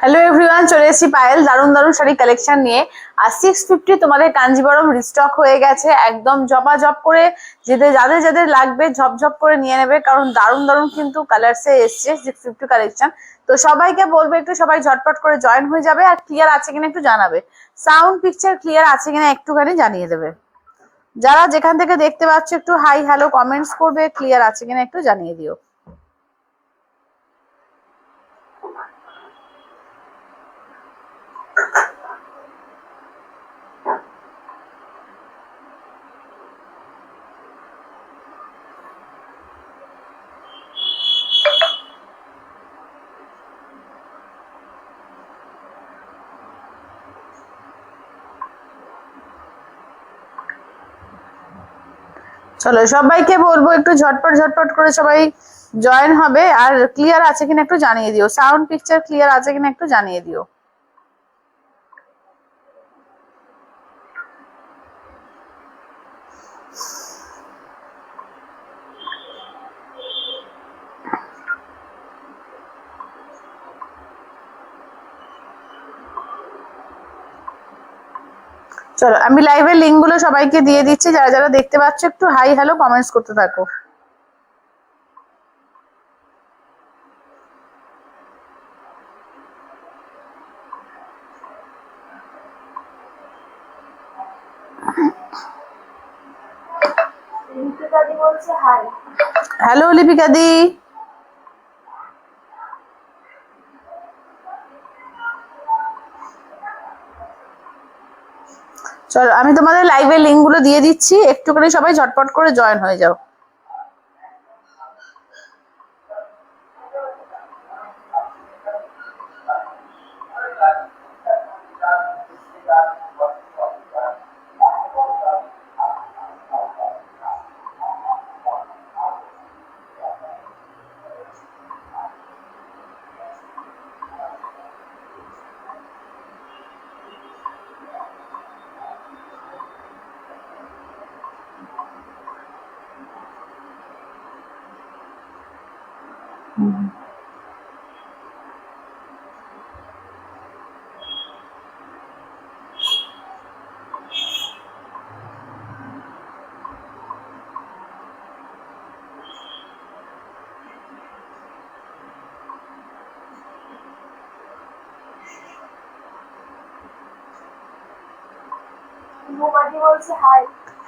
Hello everyone, চলে এসেছি পায়েল দারুন দারুন শাড়ি কালেকশন নিয়ে। আর 650 তোমাদের কাঞ্জিবরম রিস্টক হয়ে গেছে, একদম জপ করে যাদের যাদের লাগবে ঝপঝপ করে নিয়ে নেবে, কারণ দারুন দারুন কিন্তু কালারসে এসছে 650 কালেকশন। তো সবাইকে বলবো একটু সবাই ঝটপট করে জয়েন হয়ে যাবে, আর ক্লিয়ার আছে কিনা একটু জানাবে, সাউন্ড পিকচার ক্লিয়ার আছে কিনা একটুখানি জানিয়ে দেবে। যারা যেখান থেকে দেখতে পাচ্ছ একটু হাই হ্যালো কমেন্টস করবে, ক্লিয়ার আছে কিনা একটু জানিয়ে দিও। চলো সবাইকে বলবো একটু ঝটপট করে সবাই জয়েন হবে, আর ক্লিয়ার আছে কিনা একটু জানিয়ে দিও, সাউন্ড পিকচার ক্লিয়ার আছে কিনা একটু জানিয়ে দিও। চলো আমি লাইভের লিঙ্ক গুলো সবাইকে দিয়ে দিচ্ছি, যারা যারা দেখতে পাচ্ছ একটু হাই হ্যালো কমেন্টস করতে থাকো। হ্যালো লিপিকা দি, চলো আমি তোমাদের লাইভের লিঙ্ক গুলো দিয়ে দিচ্ছি, একটুখানি সবাই ঝটপট করে জয়েন হয়ে যাও।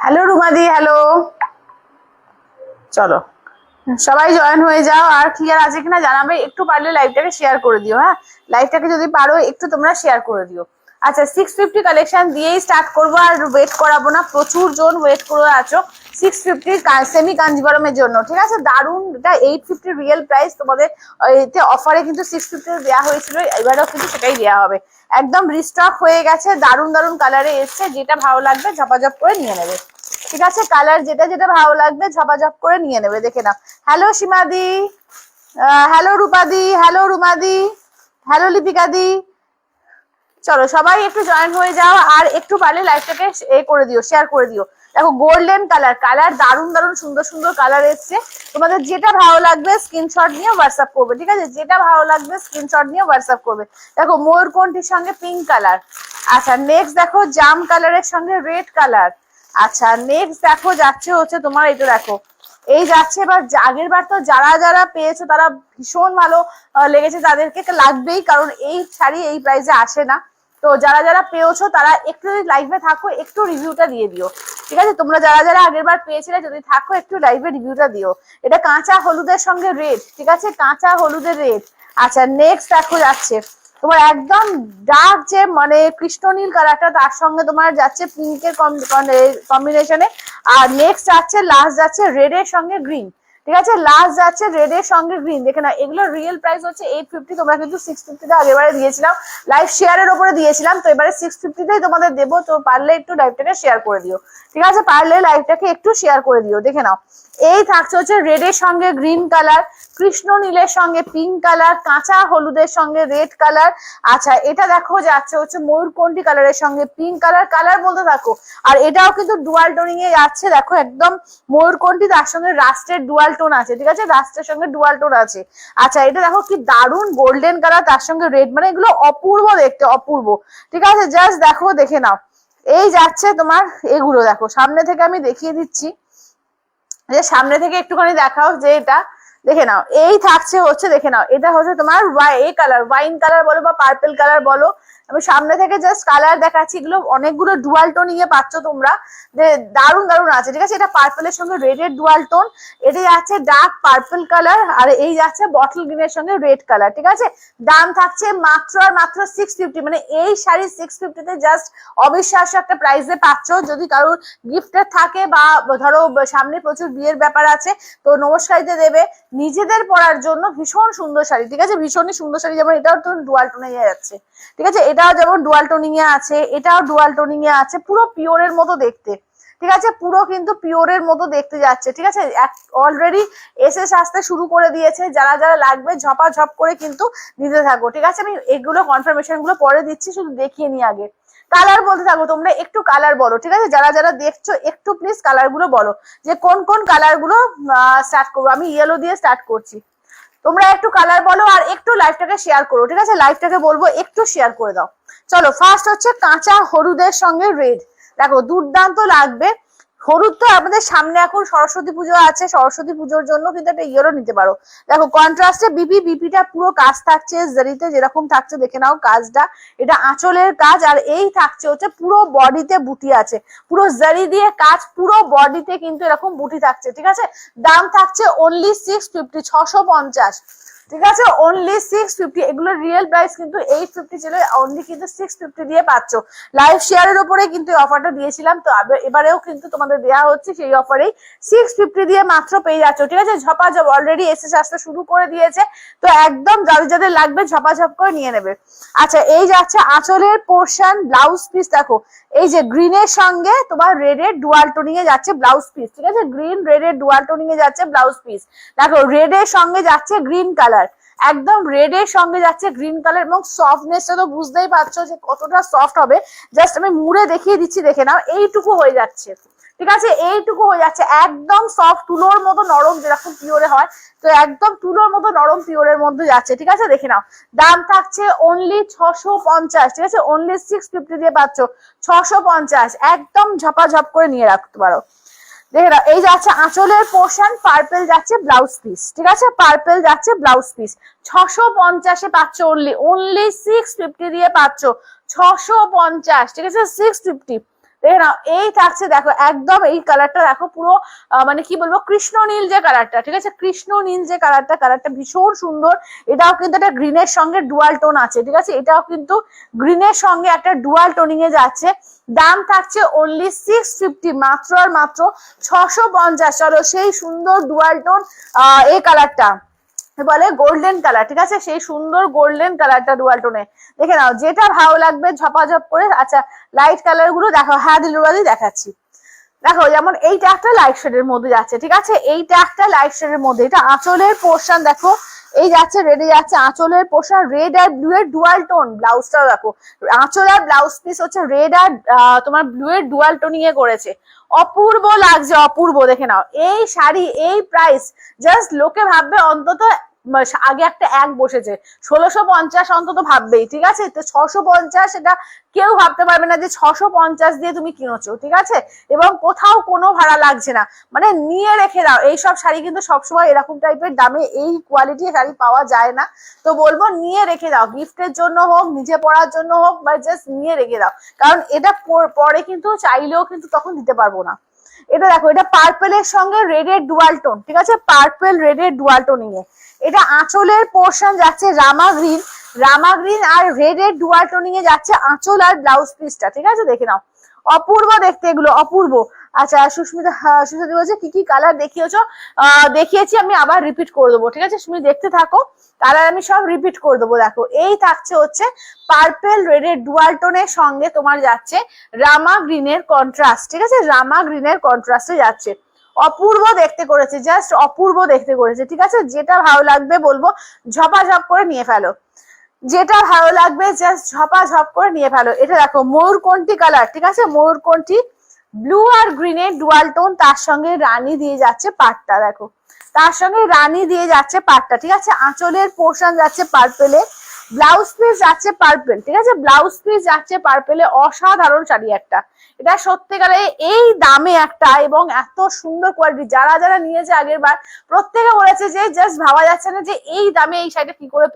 হ্যালো রুমাদি, হ্যালো। চলো সবাই জয়েন হয়ে যাও, আর ক্লিয়ার আছে কিনা জানাবে, একটু পারলে লাইভটাকে শেয়ার করে দিও। হ্যাঁ, লাইভটাকে যদি পারো একটু তোমরা শেয়ার করে দিও। আচ্ছা 650 কালেকশন দিয়েই স্টার্ট করবো, আর ওয়েট করাবো না, প্রচুর জন ওয়েট করে আছো 650 সেমি কাঞ্জিবরমের জন্য। ঠিক আছে, দারুন, এটা 850 রিয়েল প্রাইস, তোমাদের এতে অফারে কিন্তু 650 দেওয়া হয়েছিল, এবারেও কিন্তু সেটাই দেওয়া হবে। একদম রিস্টক হয়ে গেছে, দারুন দারুন কালারে এসছে, যেটা ভালো লাগবে ঝপাঝপ করে নিয়ে নেবে। ঠিক আছে, কালার যেটা যেটা ভালো লাগবে ঝপাঝপ করে নিয়ে নেবে, দেখে নাও। হ্যালো সীমাদি, হ্যালো রূপাদি, হ্যালো রুমাদি, হ্যালো লিপিকাদি। চলো সবাই একটু জয়েন হয়ে যাও, আর একটু পারলে লাইভটাকে করে দিও, শেয়ার করে দিও। দেখো গোল্ডেন কালার দারুন দারুন সুন্দর সুন্দর কালার এসছে, তোমাদের যেটা ভালো লাগবে স্ক্রিনশট নিয়ে হোয়াটসঅ্যাপ করবে। ঠিক আছে, যেটা ভালো লাগবে স্ক্রিনশট নিয়ে হোয়াটসঅ্যাপ করবে। দেখো ময়ূরকণ্ঠীর সঙ্গে পিঙ্ক কালার। আচ্ছা নেক্সট দেখো জাম কালারের সঙ্গে রেড কালার। আচ্ছা নেক্সট দেখো যাচ্ছে হচ্ছে তোমার, এটা দেখো এই যাচ্ছে। এবার আগের বার তো যারা যারা পেয়েছো তারা ভীষণ ভালো লেগেছে, তাদেরকে লাগবেই, কারণ এই শাড়ি এই প্রাইসে আসে না। তো যারা যারা পেয়েছো তারা একটু লাইভে থাকো, একটু রিভিউটা দিয়ে দিও। ঠিক আছে, তোমরা যারা যারা আগের বার পেয়েছিলে যদি থাকো একটু লাইভে রিভিউটা দিও। এটা কাঁচা হলুদের সঙ্গে রেড, ঠিক আছে, কাঁচা হলুদের রেড। আচ্ছা নেক্সট দেখো যাচ্ছে তোমার একদম ডার্ক যে মানে কৃষ্ণনীল কালারটা, তার সঙ্গে তোমার যাচ্ছে পিঙ্কের কম্বিনেশনে। আর নেক্সট যাচ্ছে লাস্ট যাচ্ছে রেড এর সঙ্গে গ্রিন। ঠিক আছে, লাস্ট যাচ্ছে রেড এর সঙ্গে গ্রিন। দেখে না, এগুলো রিয়েল প্রাইস হচ্ছে 850, তোমরা কিন্তু 650 তে আগেবারে দিয়েছিলাম, লাইভ শেয়ারের উপরে দিয়েছিলাম, তো এবারে 650 তেই তোমাদের দেবো। তো পারলে একটু লাইভটাকে শেয়ার করে দিও। ঠিক আছে, পারলে লাইভটাকে একটু শেয়ার করে দিও, দেখে নাও। এই থাকছে হচ্ছে রেডের সঙ্গে গ্রিন কালার, কৃষ্ণ নীলের সঙ্গে পিঙ্ক কালার, কাঁচা হলুদের সঙ্গে রেড কালার। আচ্ছা এটা দেখো যাচ্ছে হচ্ছে ময়ূরকণ্ঠী কালারের সঙ্গে পিঙ্ক কালার, কালার বলতে থাকো। আর এটাও কিন্তু ডুয়াল টোনিং এ যাচ্ছে, দেখো একদম ময়ূরকণ্ঠী, তার সঙ্গে রাস্টের ডুয়াল টোন আছে, ঠিক আছে, রাস্টের সঙ্গে ডুয়াল টোন আছে। আচ্ছা এটা দেখো কি দারুন গোল্ডেন কালার, তার সঙ্গে রেড, মানে এগুলো অপূর্ব দেখতে, অপূর্ব। ঠিক আছে, জাস্ট দেখো, দেখে নাও। এই যাচ্ছে তোমার এগুলো, দেখো সামনে থেকে আমি দেখিয়ে দিচ্ছি, যে সামনে থেকে একটুখানি দেখাও, যে এটা দেখে নাও। এই থাকছে হচ্ছে, দেখে নাও, এটা হচ্ছে তোমার এই কালার, ওয়াইন কালার বলো বা পার্পল কালার বলো, আমি সামনে থেকে জাস্ট কালার দেখাচ্ছি। এগুলো অনেকগুলো ডুয়াল টোন নিয়ে পাচ্ছ তোমরা, যে দারুন দারুন আছে, ঠিক আছে। এটা পার্পলের সঙ্গে রেডের ডুয়াল টোন, এটা যাচ্ছে ডার্ক পার্পল কালার, আর এই যাচ্ছে বটল গ্রিনের সঙ্গে রেড কালার, ঠিক আছে। দাম থাকছে মাত্র আর মাত্র 650, মানে এই শাড়ি 650 তে জাস্ট অবিশ্বাস্য একটা প্রাইসে পাচ্ছ। যদি কারোর গিফটের থাকে বা ধরো সামনে প্রচুর বিয়ের ব্যাপার আছে, তো নমস্কারিতে দেবে, নিজেদের পরার জন্য ভীষণ সুন্দর শাড়ি, ঠিক আছে, ভীষণই সুন্দর শাড়ি। যেমন এটাও তো ডুয়াল টোনে যাচ্ছে, ঠিক আছে, এটাও যেমন ডুয়াল টোনিং এ আছে, এটাও ডুয়াল টোনিং এ আছে, পুরো পিওরের মতো দেখতে, ঠিক আছে, পুরো কিন্তু পিওরের মতো দেখতে যাচ্ছে, ঠিক আছে। অলরেডি এসে আসতে শুরু করে দিয়েছে, যারা যারা লাগবে ঝপাঝপ করে কিন্তু নিতে থাকো, ঠিক আছে। আমি এগুলো কনফার্মেশন গুলো পরে দিচ্ছি, শুধু দেখিয়ে নি আগে। কালার বলতে থাকো, তোমরা একটু কালার বলো, ঠিক আছে, যারা যারা দেখছো একটু প্লিজ কালার গুলো বলো, যে কোন কোন কালার গুলো স্টার্ট করবো। আমি ইয়েলো দিয়ে স্টার্ট করছি, তোমরা একটু কালার বলো আর একটু লাইভটাকে শেয়ার করো, ঠিক আছে, লাইভটাকে বলবো একটু শেয়ার করে দাও। চলো, ফার্স্ট হচ্ছে কাঁচা হলুদের সঙ্গে রেড, দেখো দুর্দান্ত লাগবে। হলুদ তো আমাদের সামনে এখন সরস্বতী পুজো আছে, সরস্বতী পুজোর জন্য কিন্তু একটা ইয়েলো নিতে পারো। দেখো কন্ট্রাস্টে বিপিটা পুরো কাজ থাকছে জারিতে, যেরকম থাকছে দেখে নাও কাজটা, এটা আঁচলের কাজ, আর এই থাকছে হচ্ছে পুরো বডিতে বুটি আছে, পুরো জারি দিয়ে কাজ, পুরো বডিতে কিন্তু এরকম বুটি থাকছে, ঠিক আছে। দাম থাকছে অনলি 650, 650, ঠিক আছে, অনলি 650। এগুলোর রিয়েল প্রাইস কিন্তু 850 ছিল, অনলি কিন্তু 650 দিয়ে পাচ্ছ। লাইভ শেয়ারের উপরে কিন্তু অফারটা দিয়েছিলাম, তো এবারেও কিন্তু তোমাদের দেওয়া হচ্ছে সেই অফারেই, 650 দিয়ে মাত্র পেয়ে যাচ্ছ, ঠিক আছে। ঝপাঝপ অলরেডি এসে আসতে শুরু করে দিয়েছে, তো একদম যাদের যাদের লাগবে ঝপাঝপ করে নিয়ে নেবে। আচ্ছা এই যাচ্ছে আঁচলের পোর্শন, ব্লাউজ পিস দেখো, এই যে গ্রিনের সঙ্গে তোমার রেডের ডুয়াল টোনিং এ যাচ্ছে ব্লাউজ পিস, ঠিক আছে, গ্রিন রেডের ডুয়াল টোনিং এ যাচ্ছে ব্লাউজ পিস। দেখো রেডের সঙ্গে যাচ্ছে গ্রিন কালার, একদম রেডের সঙ্গে যাচ্ছে গ্রিন কালার, এবং সফটনেসটা তো বুঝতেই পারছো যে কতটা সফট হবে। জাস্ট আমি মুড়ে দেখিয়ে দিচ্ছি, দেখে নাও, এইটুকু হয়ে যাচ্ছে, ঠিক আছে, এইটুকু হয়ে যাচ্ছে, একদম সফট তুলোর মতো নরম, যেরকম পিওরে হয়, তো একদম তুলোর মতো নরম পিওরের মধ্যে যাচ্ছে, ঠিক আছে, দেখে নাও। দাম থাকছে অনলি 650, ঠিক আছে, অনলি 650 দিয়ে পাচ্ছ, 650, একদম ঝপাঝপ করে নিয়ে রাখতে পারো। দেখে নাও, এই যাচ্ছে আঁচলের পোর্শন, পার্পল যাচ্ছে ব্লাউজ পিস, ঠিক আছে, পার্পল যাচ্ছে ব্লাউজ পিস, 650-এ পাচ্ছ, অনলি 650 দিয়ে পাচ্ছ, 650, ঠিক আছে, 650। দেখে নাও, এই থাকছে, দেখো একদম এই কালারটা দেখো, পুরো মানে কি বলবো, কৃষ্ণ নীল যে কালারটা, ঠিক আছে, কৃষ্ণ নীল যে কালারটা, কালারটা ভীষণ সুন্দর। এটাও কিন্তু একটা গ্রিনের সঙ্গে ডুয়াল টোন আছে, ঠিক আছে, এটাও কিন্তু গ্রিনের সঙ্গে একটা ডুয়াল টোনিং এ যাচ্ছে। দাম থাকছে অনলি 650, মাত্র আর মাত্র 650। চলো, সেই সুন্দর ডুয়াল টোন এই কালারটা বলে গোল্ডেন কালার, ঠিক আছে, সেই সুন্দর গোল্ডেন কালারটা ডুয়াল টোনে, দেখে নাও, যেটা ভালো লাগবে ঝপাঝপ করে। আচ্ছা লাইট কালার গুলো দেখো, হ্যাঁ দিলুরাদি দেখাচ্ছি, দেখো যেমন এইটা একটা লাইট শেডের মধ্যে যাচ্ছে, ঠিক আছে, এইটা একটা লাইট শেডের মধ্যে, এটা আঁচলের পোর্শন দেখো, এই যাচ্ছে রেডে যাচ্ছে আঁচলের পোর্শন, রেড আর ব্লু এর ডুয়াল টোন, ব্লাউজটাও দেখো, আঁচল আর ব্লাউজ পিস হচ্ছে রেড আর তোমার ব্লু এর ডুয়াল টোনিং এ করেছে, অপূর্ব লাগছে, অপূর্ব। দেখে নাও এই শাড়ি, এই প্রাইস, জাস্ট লোকে ভাববে অন্তত আগে একটা এক বসেছে, 1650 অন্তত ভাববেই, ঠিক আছে, তো 650 এটা কেউ ভাবতে পারবে না যে 650 দিয়ে তুমি কিনেছো, ঠিক আছে, এবং কোথাও কোনো ভাড়া লাগছে না, মানে নিয়ে রেখে দাও। এইসব শাড়ি কিন্তু সবসময় এরকম টাইপের দামে এই কোয়ালিটির শাড়ি পাওয়া যায় না, তো বলবো নিয়ে রেখে দাও, গিফটের জন্য হোক, নিজে পরার জন্য হোক, বা জাস্ট নিয়ে রেখে দাও, কারণ এটা পরে কিন্তু চাইলেও কিন্তু তখন দিতে পারবো না। এটা দেখো, এটা পার্পেলের সঙ্গে রেডের ডুয়াল টোন, ঠিক আছে, পার্পেল রেডের ডুয়াল টোনিং এ, এটা আঁচলের পোর্শন যাচ্ছে রামা গ্রিন, রামা গ্রিন আর রেডের ডুয়াল টোনিং এ যাচ্ছে আঁচল আর ব্লাউজ পিসটা, ঠিক আছে, দেখে নাও, অপূর্ব দেখতে এগুলো, অপূর্ব। আচ্ছা সুস্মিতা, সুস্মিতা বলছে কি কি কালার দেখিয়েছো, দেখিয়েছি, আমি আবার রিপিট করে দেবো, ঠিক আছে, তুমি দেখতে থাকো, কালার আমি সব রিপিট করে দেবো। দেখো এই থাকছে হচ্ছে পার্পেল রেডের ডুয়াল টোনের সঙ্গে তোমার যাচ্ছে রামা গ্রিনের কন্ট্রাস্ট, ঠিক আছে, রামা গ্রিনের কন্ট্রাস্টে যাচ্ছে, অপূর্ব দেখতে করেছে, জাস্ট অপূর্ব দেখতে করেছে। ঠিক আছে, যেটা ভালো লাগবে বলবো ঝপাঝপ করে নিয়ে ফেলো, যেটা ভালো লাগবে জাস্ট ঝপাঝপ করে নিয়ে ফেলো। এটা দেখো ময়ূরকণ্ঠী কালার, ঠিক আছে, ময়ূরকণ্ঠী ব্লু আর গ্রিনের ডুয়াল টোন, তার সঙ্গে রানী দিয়ে যাচ্ছে পাটটা, দেখো তার সঙ্গে রানী দিয়ে যাচ্ছে পাটটা। ঠিক আছে, আঁচলের পোর্শন যাচ্ছে পার্পেলে, ব্লাউজ পিস যাচ্ছে পার্পেল। ঠিক আছে, ব্লাউজ পিস যাচ্ছে পার্পেলে। অসাধারণ শাড়ি একটা, এটা সত্যিকারে এই দামে একটা এবং এত সুন্দর কোয়ালিটি। যারা যারা নিয়েছে আগের বার প্রত্যেকে বলেছে যে জাস্ট ভাবা যাচ্ছে না যে এই দামে এই শাড়িটা কি করে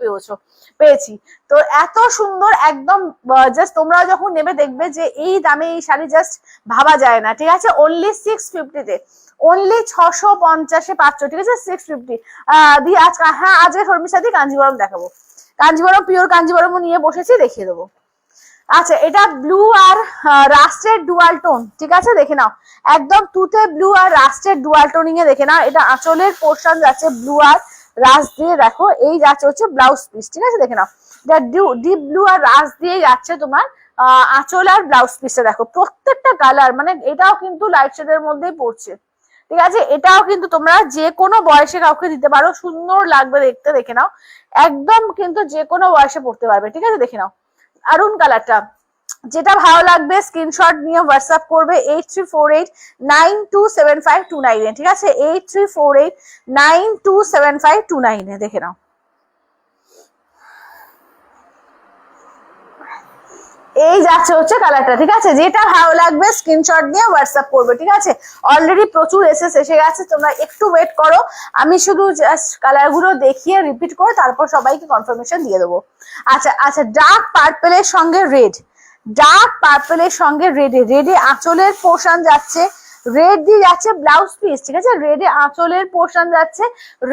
পেয়েছি। তো এত সুন্দর একদম, জাস্ট তোমরা যখন নেবে দেখবে যে এই দামে এই শাড়ি জাস্ট ভাবা যায় না। ঠিক আছে, অনলি 650-তে, অনলি 650-এ পাচ্ছ। ঠিক আছে, 650 দিয়ে আজকে, হ্যাঁ আজকে শর্মিষ্ঠা দি কাঞ্জিবরম দেখাবো, কাঞ্জিবরম পিওর কাঞ্জিবরম নিয়ে বসেছি, দেখিয়ে দেবো। আচ্ছা, এটা ব্লু আর রাস্টের ডুয়াল টোন। ঠিক আছে, দেখে নাও একদম তুতে ব্লু আর রাস্টের ডুয়াল টোনিং এ, দেখে নাও। এটা আঁচলের পোর্শন যাচ্ছে ব্লু আর রাস্ট দিয়ে, দেখো এই যাচ্ছে হচ্ছে ব্লাউজ পিস। ঠিক আছে, দেখে নাও এটা ডিপ ব্লু আর রাস্ট দিয়ে যাচ্ছে তোমার আঁচল আর ব্লাউজ পিসটা। দেখো প্রত্যেকটা কালার, মানে এটাও কিন্তু লাইট শেডের মধ্যেই পড়ছে। ঠিক আছে, এটাও কিন্তু তোমরা যে কোনো বয়সে কাউকে দিতে পারো, সুন্দর লাগবে দেখতে, দেখে নাও একদম কিন্তু যে কোনো বয়সে পড়তে পারবে। ঠিক আছে, দেখে নাও আরুন কালারটা, যেটা ভালো লাগবে স্ক্রিনশট নিয়ে হোয়াটসঅ্যাপ করবে 8348927529 ঠিক আছে, 8348927529 দেখে নাও। এই যাচ্ছে হচ্ছে কালারটা। ঠিক আছে, যেটা ভালো লাগবে স্ক্রিনশট নিয়ে হোয়াটসঅ্যাপ করবে। ঠিক আছে, অলরেডি প্রচুর এসে গেছে, তোমরা একটু ওয়েট করো, আমি শুধু জাস্ট কালার গুলো দেখিয়ে রিপিট করে তারপর সবাইকে কনফার্মেশন দিয়ে দেবো। আচ্ছা আচ্ছা, ডার্ক পার্পেলের সঙ্গে রেড, ডার্ক পার্পেলের সঙ্গে রেডে আঁচলের পোর্শন যাচ্ছে, রেড দিয়ে যাচ্ছে ব্লাউজ পিস। ঠিক আছে, রেডে আঁচলের পোর্শন যাচ্ছে,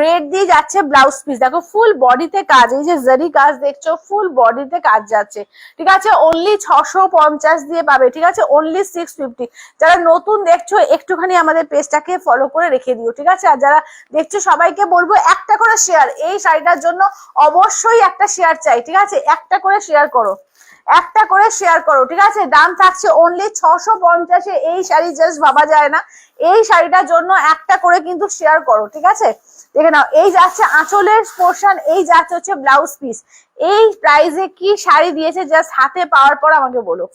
রেড দিয়ে যাচ্ছে ব্লাউজ পিস। দেখো ফুল বডিতে কাজ, এই যে জারি কাজ দেখছো, ফুল বডিতে কাজ যাচ্ছে। ঠিক আছে, অনলি 650 দিয়ে পাবে। ঠিক আছে, অনলি 650। যারা নতুন দেখছো একটুখানি আমাদের পেজটাকে ফলো করে রেখে দিও। ঠিক আছে, আর যারা দেখছো সবাইকে বলবো একটা করে শেয়ার, এই শাড়িটার জন্য অবশ্যই একটা শেয়ার চাই। ঠিক আছে, একটা করে শেয়ার করো, একটা করে শেয়ার করো। ঠিক আছে, দাম থাকছে অনলি 650-এ। এই শাড়ি জাস্ট ভাবা যায় না, এই শাড়িটার জন্য একটা করে কিন্তু শেয়ার করো। ঠিক আছে, দেখে নাও এই যাচ্ছে আঁচলের পোর্শন, এই যাচ্ছে হচ্ছে ব্লাউজ পিস। এই প্রাইসে কি শাড়ি দিয়েছে জাস্ট হাতে পাওয়ার পর আমাকে বলো।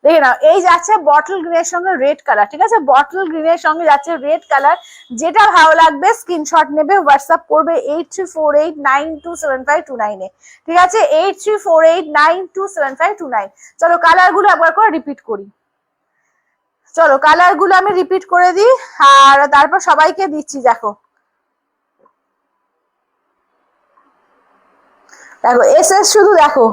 দেখে নাও এই যাচ্ছে বটল গ্রিনের সঙ্গে রেড কালার। ঠিক আছে, বটল গ্রিনের সঙ্গে যাচ্ছে রেড কালার। যেটা ভালো লাগবে স্ক্রিনশট নেবে, হোয়াটসঅ্যাপ করবে 8348927529 ঠিক আছে, 8348927529। চলো কালার গুলো একবার করে রিপিট করি, চলো কালার গুলো আমি রিপিট করে দিই আর তারপর সবাইকে দিচ্ছি। দেখো দেখো এসএস, শুধু দেখো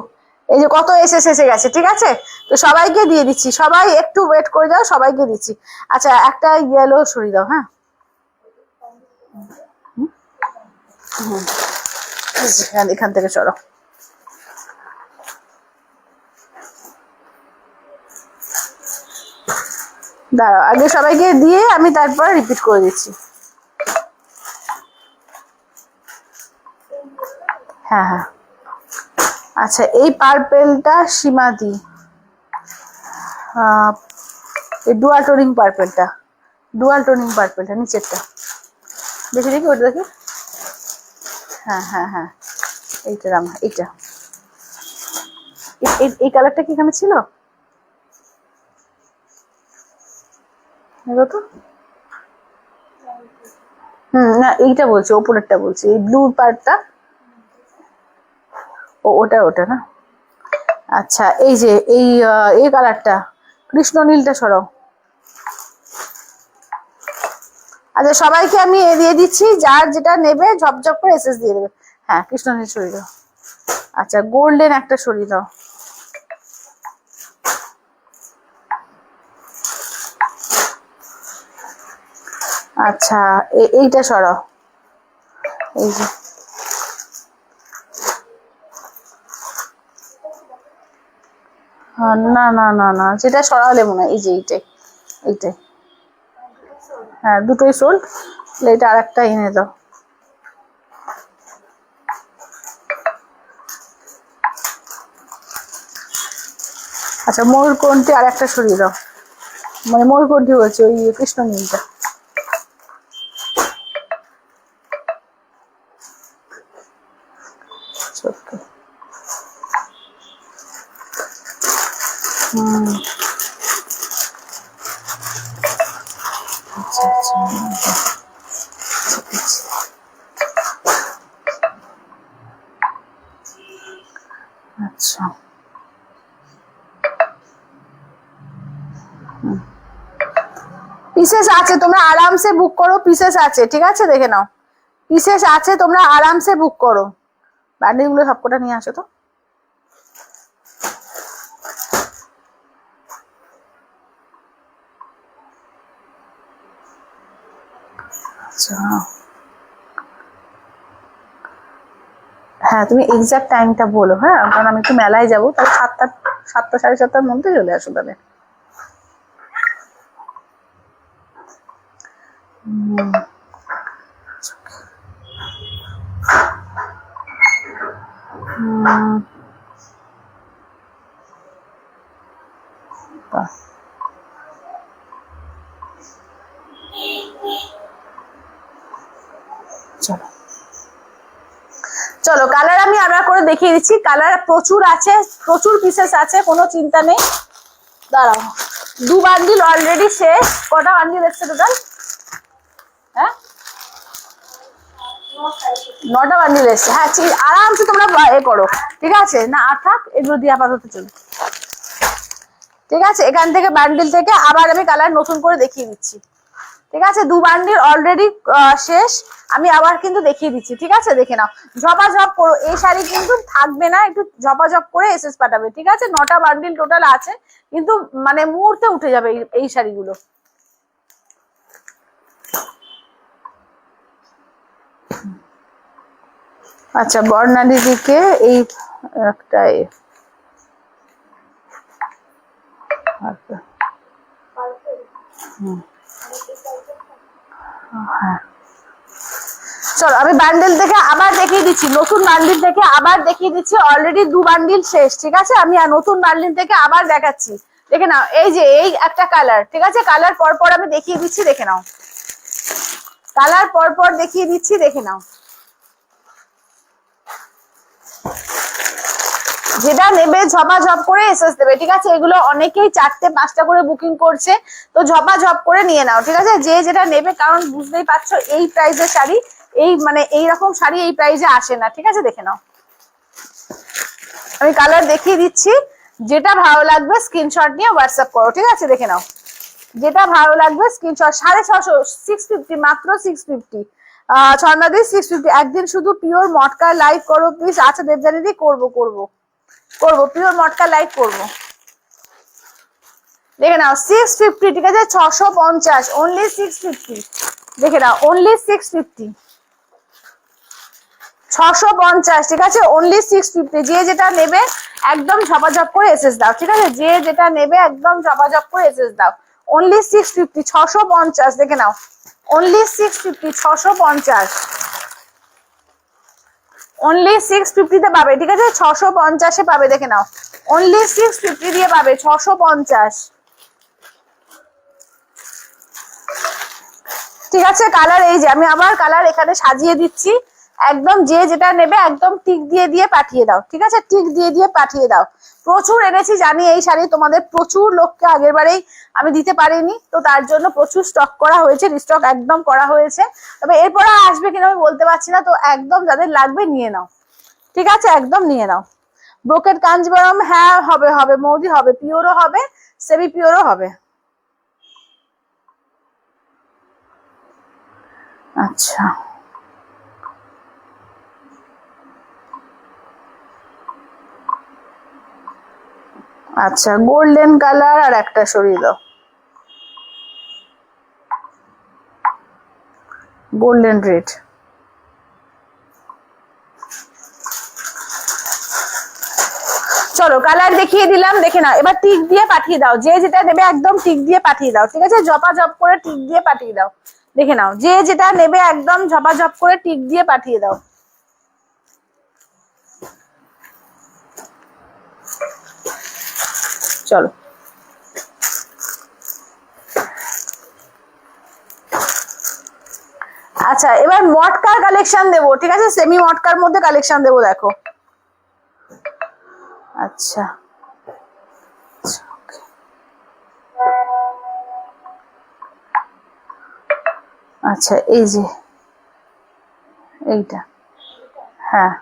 এই যে কত এসএস এসে গেছে। ঠিক আছে, তো সবাইকে দিয়ে দিচ্ছি, সবাই একটু ওয়েট করে যাও, সবাইকে দিচ্ছি। আচ্ছা একটা ইয়েলো সরিয়ে দাও, হ্যাঁ এখান থেকে চলো। দাঁড়াও আগে সবাইকে দিয়ে আমি তারপর রিপিট করে দিচ্ছি। হ্যাঁ হ্যাঁ, আচ্ছা এই পার্পেলটা সীমাদি, এই ডুয়াল টোনিং পার্পেলটা, ডুয়াল টোনিং পার্পেলটা নিচেরটা দেখি দেখি, ওটা দেখি। হ্যাঁ হ্যাঁ হ্যাঁ, এইটা দাম, এইটা এই কালারটা কি এখানে ছিল? তো না এইটা বলছি, ওপরেরটা বলছি, এই ব্লু পার্টটা, ওটা ওটা না। আচ্ছা এই যে এই কালারটা কৃষ্ণ নীলটা সরাও। আচ্ছা সবাইকে আমি দিয়ে দিচ্ছি, যার যেটা নেবে ঝপঝপ করে এসএস দিয়ে দেবে। হ্যাঁ কৃষ্ণ নীল সরিয়ে দাও। আচ্ছা গোল্ডেন একটা সরিয়ে দাও। আচ্ছা এইটা সরাও, এই যে না না না না, যেটা সরালে মনে হয় এই যে এইটাই, এইটাই হ্যাঁ দুটোই সোল, এটা আর একটা এনে দাও। আচ্ছা ময়ূরকণ্ঠী আর একটা সরিয়ে দাও, মানে ময়ূরকণ্ঠী বলছি, ওই কৃষ্ণ নীলটা। হুম, আচ্ছা আচ্ছা আচ্ছা। পিসেস আছে, তোমরা আরামসে বুক করো, পিসেস আছে, ঠিক আছে দেখে নাও, পিসেস আছে, তোমরা আরামসে বুক করো। ব্যান্ডেল গুলো সবকটা নিয়ে আসো তো। আচ্ছা হ্যাঁ, তুমি এক্সাক্ট টাইমটা বলো, হ্যাঁ, কারণ আমি একটু মেলায় যাবো, তাহলে 7টা 7টা 7:30টার মধ্যে চলে আসো তাহলে। চলো চলো, কালার আমি আবার করে দেখিয়ে দিচ্ছি। কালার প্রচুর আছে, প্রচুর পিসেস আছে, কোনো চিন্তা নেই। দাঁড়াও, 2 বান্ডিল অলরেডি শেষ। কটা বান্ডিল এসছে টোটাল? হ্যাঁ, 9টা বান্ডিল এসছে। হ্যাঁ, আরামসে তোমরা এ করো, ঠিক আছে না? আর থাক, এগুলো দিয়ে আপাতত চলো, ঠিক আছে? এখান থেকে বান্ডিল থেকে আবার আমি কালার নতুন করে দেখিয়ে দিচ্ছি, ঠিক আছে? 2 বান্ডিল অলরেডি শেষ, আমি আবার কিন্তু দেখিয়ে দিচ্ছি, ঠিক আছে? দেখে নাও, ঝপাঝপ করো। এই শাড়ি কিন্তু থাকবে না, একটু ঝপাঝপ করে এসএস পাঠাবে, ঠিক আছে? 9টা বান্ডিল টোটাল আছে, কিন্তু মানে মুহূর্তে উঠে যাবে এই শাড়িগুলো। আচ্ছা, বর্ণালী দিকে এই একটাই হ্যাঁ, চলো আমি বান্ডেল থেকে আবার দেখিয়ে দিচ্ছি, নতুন বান্ডিল থেকে আবার দেখিয়ে দিচ্ছি। অলরেডি 2 বান্ডিল শেষ, ঠিক আছে? আমি আর নতুন বান্ডিল থেকে আবার দেখাচ্ছি, দেখে নাও। এই যে এই একটা কালার, ঠিক আছে? কালার পর পর আমি দেখিয়ে দিচ্ছি, দেখে নাও। কালার পর পর দেখিয়ে দিচ্ছি, দেখে নাও। যেটা নেবে ঝপাঝপ করে এসএস দেবে, ঠিক আছে? এগুলো অনেকেই 4টে 5টা করে বুকিং করছে, তো ঝপাঝপ করে নিয়ে নাও, ঠিক আছে? যে যেটা নেবে, কারণ বুঝতেই পারছো এই প্রাইসের শাড়ি, এই মানে এইরকম শাড়ি এই প্রাইসে আসে না, ঠিক আছে? দেখে নাও, আমি কালার দেখিয়ে দিচ্ছি। যেটা ভালো লাগবে স্ক্রিনশট নিয়ে হোয়াটসঅ্যাপ করো, ঠিক আছে? দেখে নাও, যেটা ভালো লাগবে স্ক্রিনশট। 650, 650, মাত্র 650। ছন্দাদি 650। একদিন শুধু পিওর মটকা লাইভ করো প্লিজ। আচ্ছা দেবজানিদি, করবো করবো করবো, পিওর মটকা লাইভ করবো। দেখে নাও 650, ঠিক আছে? 650, অনলি 650। দেখে নাও, অনলি 650, 650, ঠিক আছে? অনলি 650। যে যেটা নেবে একদম ঝপাঝপ করে এসএস দাও, ঠিক আছে? যে যেটা নেবে একদম ঝপাঝপ করে এসএস দাও। অনলি 650, 650। দেখে নাও, অনলি 650, 650, অনলি 650 তে পাবে, ঠিক আছে? 650-এ পাবে, দেখে নাও, অনলি 650 দিয়ে পাবে, 650, ঠিক আছে? কালার এই যে আমি আবার কালার এখানে সাজিয়ে দিচ্ছি। একদম যে যেটা নেবে একদম টিক দিয়ে দিয়ে পাঠিয়ে দাও, ঠিক আছে? টিক দিয়ে দিয়ে পাঠিয়ে দাও। প্রচুর এনেছি জানি এই শাড়ি, তোমাদের প্রচুর লোককে আগের বারেই আমি দিতে পারিনি, তো তার জন্য প্রচুর স্টক করা হয়েছে, রিস্টক একদম করা হয়েছে। তবে এরপর আসবে কিনা আমি বলতে পারছি না, তো একদম যাদের লাগবে নিয়ে নাও, ঠিক আছে? একদম নিয়ে নাও। ব্রোকেট কাঞ্জিবরম, হ্যাঁ হবে হবে মৌদি, হবে, পিওরও হবে, সেমি পিওরও হবে। আচ্ছা, আচ্ছা গোল্ডেন কালার আর একটা সরিয়ে দাও, গোল্ডেন রেড। চলো কালার দেখিয়ে দিলাম, দেখে নাও। এবার টিক দিয়ে পাঠিয়ে দাও, যে যেটা নেবে একদম টিক দিয়ে পাঠিয়ে দাও, ঠিক আছে? ঝপাঝপ করে টিক দিয়ে পাঠিয়ে দাও, দেখে নাও। যে যেটা নেবে একদম ঝপাঝপ করে টিক দিয়ে পাঠিয়ে দাও। চলো আচ্ছা, এবার মটকার কালেকশন দেবো, ঠিক আছে? সেমি মটকার মধ্যে কালেকশন দেবো, দেখো। আচ্ছা আচ্ছা এই যে এইটা, হ্যাঁ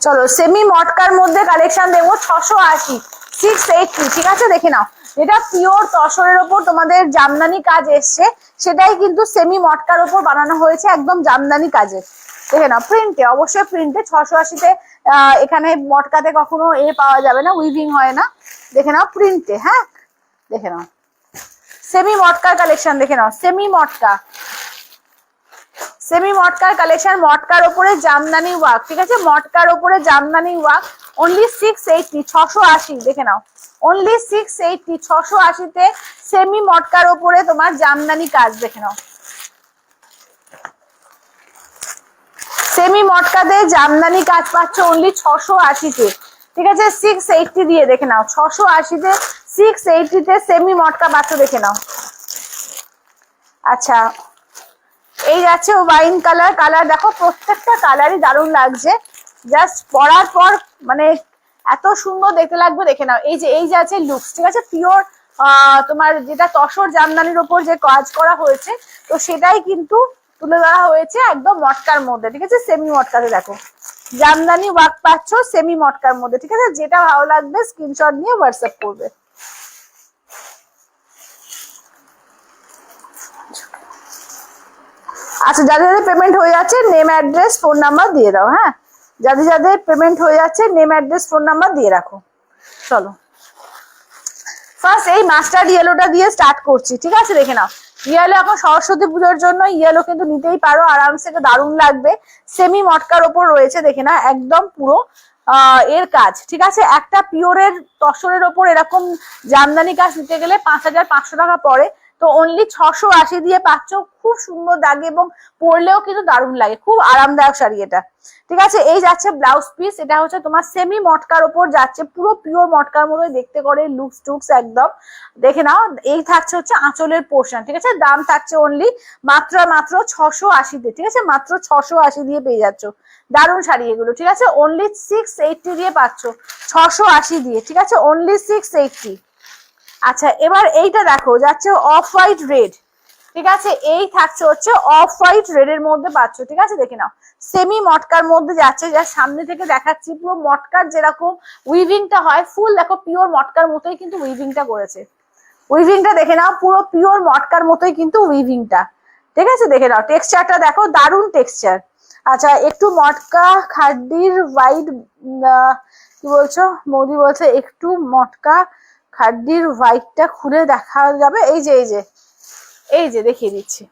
চলো সেমি মটকার মধ্যে কালেকশন দেবো 680 680, ঠিক আছে দেখে নাও। যেটা পিওর তসরের ওপর তোমাদের জামদানি কাজ এসছে, সেটাই কিন্তু সেমি মটকার ওপর বানানো হয়েছে, একদম জামদানি কাজের। দেখে নাও প্রিন্টে, অবশ্যই প্রিন্টে 680-তে। এখানে মটকাতে কখনো পাওয়া যাবে না, উইভিং হয় না। দেখে নাও প্রিন্টে, হ্যাঁ দেখে নাও সেমি মটকার কালেকশন, দেখে নাও সেমি মটকা, সেমি মটকার কালেকশন, মটকার ওপরে জামদানি ওয়ার্ক, ঠিক আছে মটকার ওপরে জামদানি ওয়ার্ক, অনলি 680 680, দেখে নাও অনলি 680 680-তে সেমি মটকার ওপরে তোমার জামদানি কাজ, দেখে নাও সেমি মটকাতে জামদানি কাজ পাচ্ছ অনলি 680-তে, ঠিক আছে 680 দিয়ে, দেখে নাও 680-তে 680-তে সেমি মটকা পাচ্ছ, দেখে নাও। আচ্ছা এই যাচ্ছে ওয়াইন কালার, কালার দেখো প্রত্যেকটা কালারই দারুণ লাগছে, জাস্ট পরার পর মানে এত সুন্দর দেখতে লাগবে, দেখে নাও। এই যে আছে লুকস, ঠিক আছে পিওর তোমার যেটা তসর জামদানির ওপর যে কাজ করা হয়েছে, তো সেটাই কিন্তু তুলে ধরা হয়েছে একদম মটকার মধ্যে, ঠিক আছে সেমি মটকাতে দেখো জামদানি ওয়ার্ক পাচ্ছ সেমি মটকার মধ্যে, ঠিক আছে যেটা ভালো লাগবে স্ক্রিনশট নিয়ে হোয়াটসঅ্যাপ করবে। আচ্ছা যাদের যাদের পেমেন্ট হয়ে যাচ্ছে নেম অ্যাড্রেস ফোন নাম্বার দিয়ে দাও, হ্যাঁ যাদের যাদের পেমেন্ট হয়ে যাচ্ছে নেম অ্যাড্রেস ফোন নাম্বার দিয়ে রাখো। চলো ফার্স্ট এই মাস্টার্ড ইয়েলোটা দিয়ে স্টার্ট করছি, ঠিক আছে দেখে নাও। ইয়েলো এখন সরস্বতী পুজোর জন্য ইয়েলো কিন্তু নিতেই পারো আরামসে, দারুণ লাগবে, সেমি মটকার ওপর রয়েছে, দেখে নাও একদম পুরো এর কাজ, ঠিক আছে একটা পিওরের তসরের ওপর এরকম জামদানি কাজ নিতে গেলে 5500 টাকা পড়ে, তো অনলি 680 দিয়ে পাচ্ছ, খুব সুন্দর দাগে এবং পরলেও কিন্তু দারুণ লাগে, খুব আরামদায়ক শাড়ি এটা, ঠিক আছে। এই যাচ্ছে ব্লাউজ পিস, এটা হচ্ছে তোমার সেমি মটকার ওপর যাচ্ছে, পুরো পিওর মটকার মতোই দেখতে করে লুকস টুকস একদম, দেখে নাও। এই থাকছে হচ্ছে আঁচলের পোর্শন, ঠিক আছে দাম থাকছে অনলি মাত্র 680-তে, ঠিক আছে মাত্র 680 দিয়ে পেয়ে যাচ্ছ, দারুণ শাড়ি এগুলো, ঠিক আছে অনলি 680 দিয়ে পাচ্ছ, 680 দিয়ে, ঠিক আছে অনলি 680। আচ্ছা এবার এইটা দেখো যাচ্ছে অফ হোয়াইট রেড, ঠিক আছে এই থাকছে হচ্ছে অফ হোয়াইট রেড এর মধ্যে পাচ্ছ, ঠিক আছে দেখে নাও সেমি মটকার মধ্যে যাচ্ছে, যা সামনে থেকে দেখাচ্ছি পুরো মটকার যেরকম উইভিংটা হয় ফুল দেখো পিওর মটকার মতোই কিন্তু উইভিংটা করেছে, উইভিংটা দেখে নাও পুরো পিওর মটকার মতোই কিন্তু উইভিংটা, ঠিক আছে দেখে নাও টেক্সচারটা দেখো দারুণ টেক্সচার। আচ্ছা একটু মটকা খাড্ডির হোয়াইট, কি বলছো মোদি বলছে একটু মটকা খাড্ডির হোয়াইটটা খুলে দেখা যাবে, এই যে দেখিয়ে দিচ্ছি,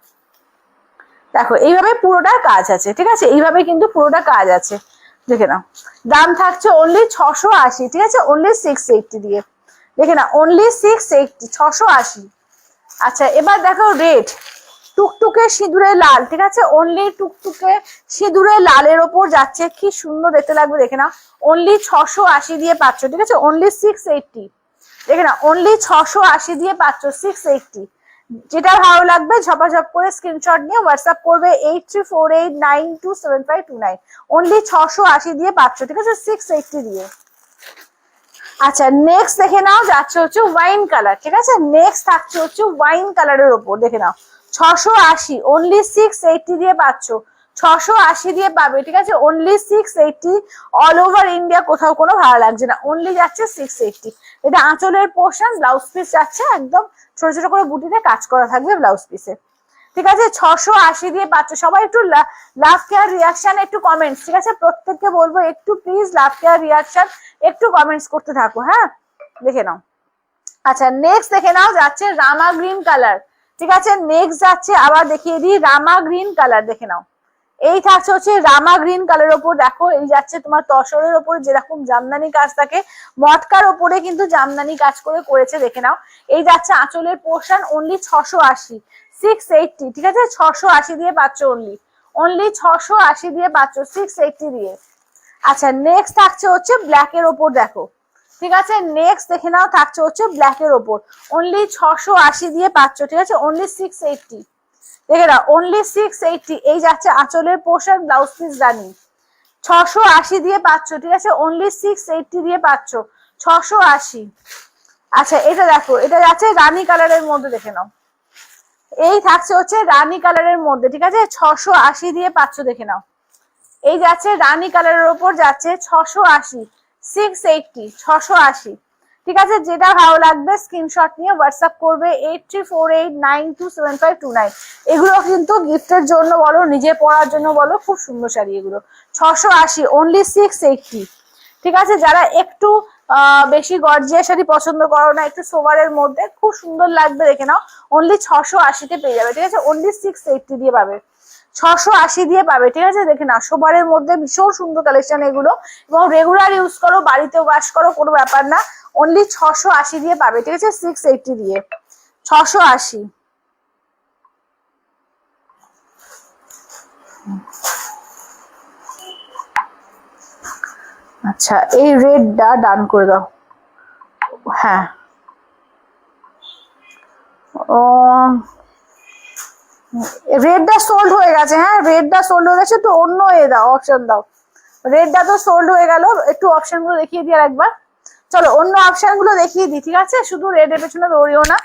দেখো এইভাবে পুরোটা কাজ আছে, ঠিক আছে এইভাবে কিন্তু পুরোটা কাজ আছে, দেখে নাও দাম থাকছে অনলি 680, ঠিক আছে অনলি 680 দিয়ে, দেখে না অনলি 680 680। আচ্ছা এবার দেখো রেড টুকটুকে সিঁদুরে লাল, ঠিক আছে অনলি টুকটুকে সিঁদুরে লালের ওপর যাচ্ছে, কি সুন্দর দেখতে লাগবে, দেখে নাও অনলি 680 দিয়ে পাচ্ছ, ঠিক আছে অনলি 680, দেখে না অনলি 680 দিয়ে পাচ্ছ 680, যেটা ভালো লাগবে ঝপাঝপ করে স্ক্রিনশট নিয়ে হোয়াটসঅ্যাপ করবে 8348927529, অনলি 680 দিয়ে পাচ্ছ, ঠিক আছে 680 দিয়ে। আচ্ছা নেক্সট দেখে নাও যাচ্ছে হচ্ছে ওয়াইন কালার, ঠিক আছে নেক্সট থাকছে হচ্ছে ওয়াইন কালারের ওপর, দেখে নাও 680 অনলি 680 দিয়ে পাচ্ছ, 680 দিয়ে পাবে, ঠিক আছে অনলি 680, অল ওভার ইন্ডিয়া কোথাও কোনো ভালো লাগছে না, অনলি যাচ্ছে 680। এটা আঁচলের পোর্শন, ব্লাউজ পিস যাচ্ছে একদম ছোট ছোট করে বুটিতে কাজ করা থাকবে ব্লাউজ পিসে, ঠিক আছে 680 দিয়ে পাচ্ছ। সবাই একটু লাভ কেয়ার রিয়াকশন একটু কমেন্টস, ঠিক আছে প্রত্যেককে বলবো একটু প্লিজ লাভ কেয়ার রিয়াকশন একটু কমেন্টস করতে থাকো, হ্যাঁ দেখে নাও। আচ্ছা নেক্সট দেখে নাও যাচ্ছে রামা গ্রিন কালার, ঠিক আছে নেক্সট যাচ্ছে আবার দেখিয়ে দিই রামা গ্রিন কালার, দেখে নাও এই থাকছে হচ্ছে রামা গ্রিন কালার ওপর, দেখো এই যাচ্ছে তোমার তসরের ওপরে যেরকম জামদানি কাজ থাকে মটকার ওপরে কিন্তু জামদানি কাজ করে করেছে, দেখে নাও এই যাচ্ছে আঁচলের পোর্শন অনলি 680 680, ঠিক আছে 680 দিয়ে পাচ্ছ, অনলি 680 দিয়ে পাচ্ছ 680 দিয়ে। আচ্ছা নেক্সট থাকছে হচ্ছে ব্ল্যাক এর ওপর, দেখো ঠিক আছে নেক্সট দেখে নাও থাকছে হচ্ছে ব্ল্যাক এর ওপর, অনলি 680 দিয়ে পাচ্ছ, ঠিক আছে অনলি 680, দেখে নাও অনলি 680, এই যাচ্ছে আঁচলের পোর্শন ব্লাউজ পিস রানি 680 দিয়ে পাচ্ছ, ঠিক আছে অনলি 680 দিয়ে পাচ্ছ 680। আচ্ছা এটা দেখো, এটা যাচ্ছে রানী কালারের মধ্যে, দেখে নাও। এই থাকছে হচ্ছে রানী কালারের মধ্যে, ঠিক আছে, 680 দিয়ে পাচ্ছ, দেখে নাও। এই যাচ্ছে রানী কালারের উপর যাচ্ছে 680, 680, 680। ঠিক আছে, যেটা ভালো লাগবে স্ক্রিনশট নিয়ে হোয়াটসঅ্যাপ করবে 8348927529। এগুলো কিন্তু গিফটের জন্য বলো, নিজে পড়ার জন্য বলো, খুব সুন্দর শাড়ি এগুলো। 680 অনলি 680। ঠিক আছে, যারা একটু বেশি গর্জিয়াস শাড়ি পছন্দ করো না, একটু সোভারের মধ্যে খুব সুন্দর লাগবে, দেখে নাও, অনলি 680-তে পেয়ে যাবে। ঠিক আছে, অনলি 680 দিয়ে পাবে, 680 দিয়ে পাবে। ঠিক আছে, দেখে না, সোভারের মধ্যে ভীষণ সুন্দর কালেকশন এগুলো, এবং রেগুলার ইউজ করো, বাড়িতে ওয়াশ করো, কোনো ব্যাপার না। অনলি 680 দিয়ে পাবে। ঠিক আছে, 680 দিয়ে 680। আচ্ছা, এই রেডটা ডান করে দাও। হ্যাঁ, ও রেডটা সোল্ড হয়ে গেছে। হ্যাঁ, রেডটা সোল্ড হয়ে গেছে, তো অন্য এ দাও, অপশন দাও। রেডটা তো সোল্ড হয়ে গেল, একটু অপশন গুলো দেখিয়ে দিয়ে একবার। চলো অন্য অপশন গুলো দেখিয়ে দিই। ঠিক আছে, শুধু রেড এর পেছনে দৌড়িও না,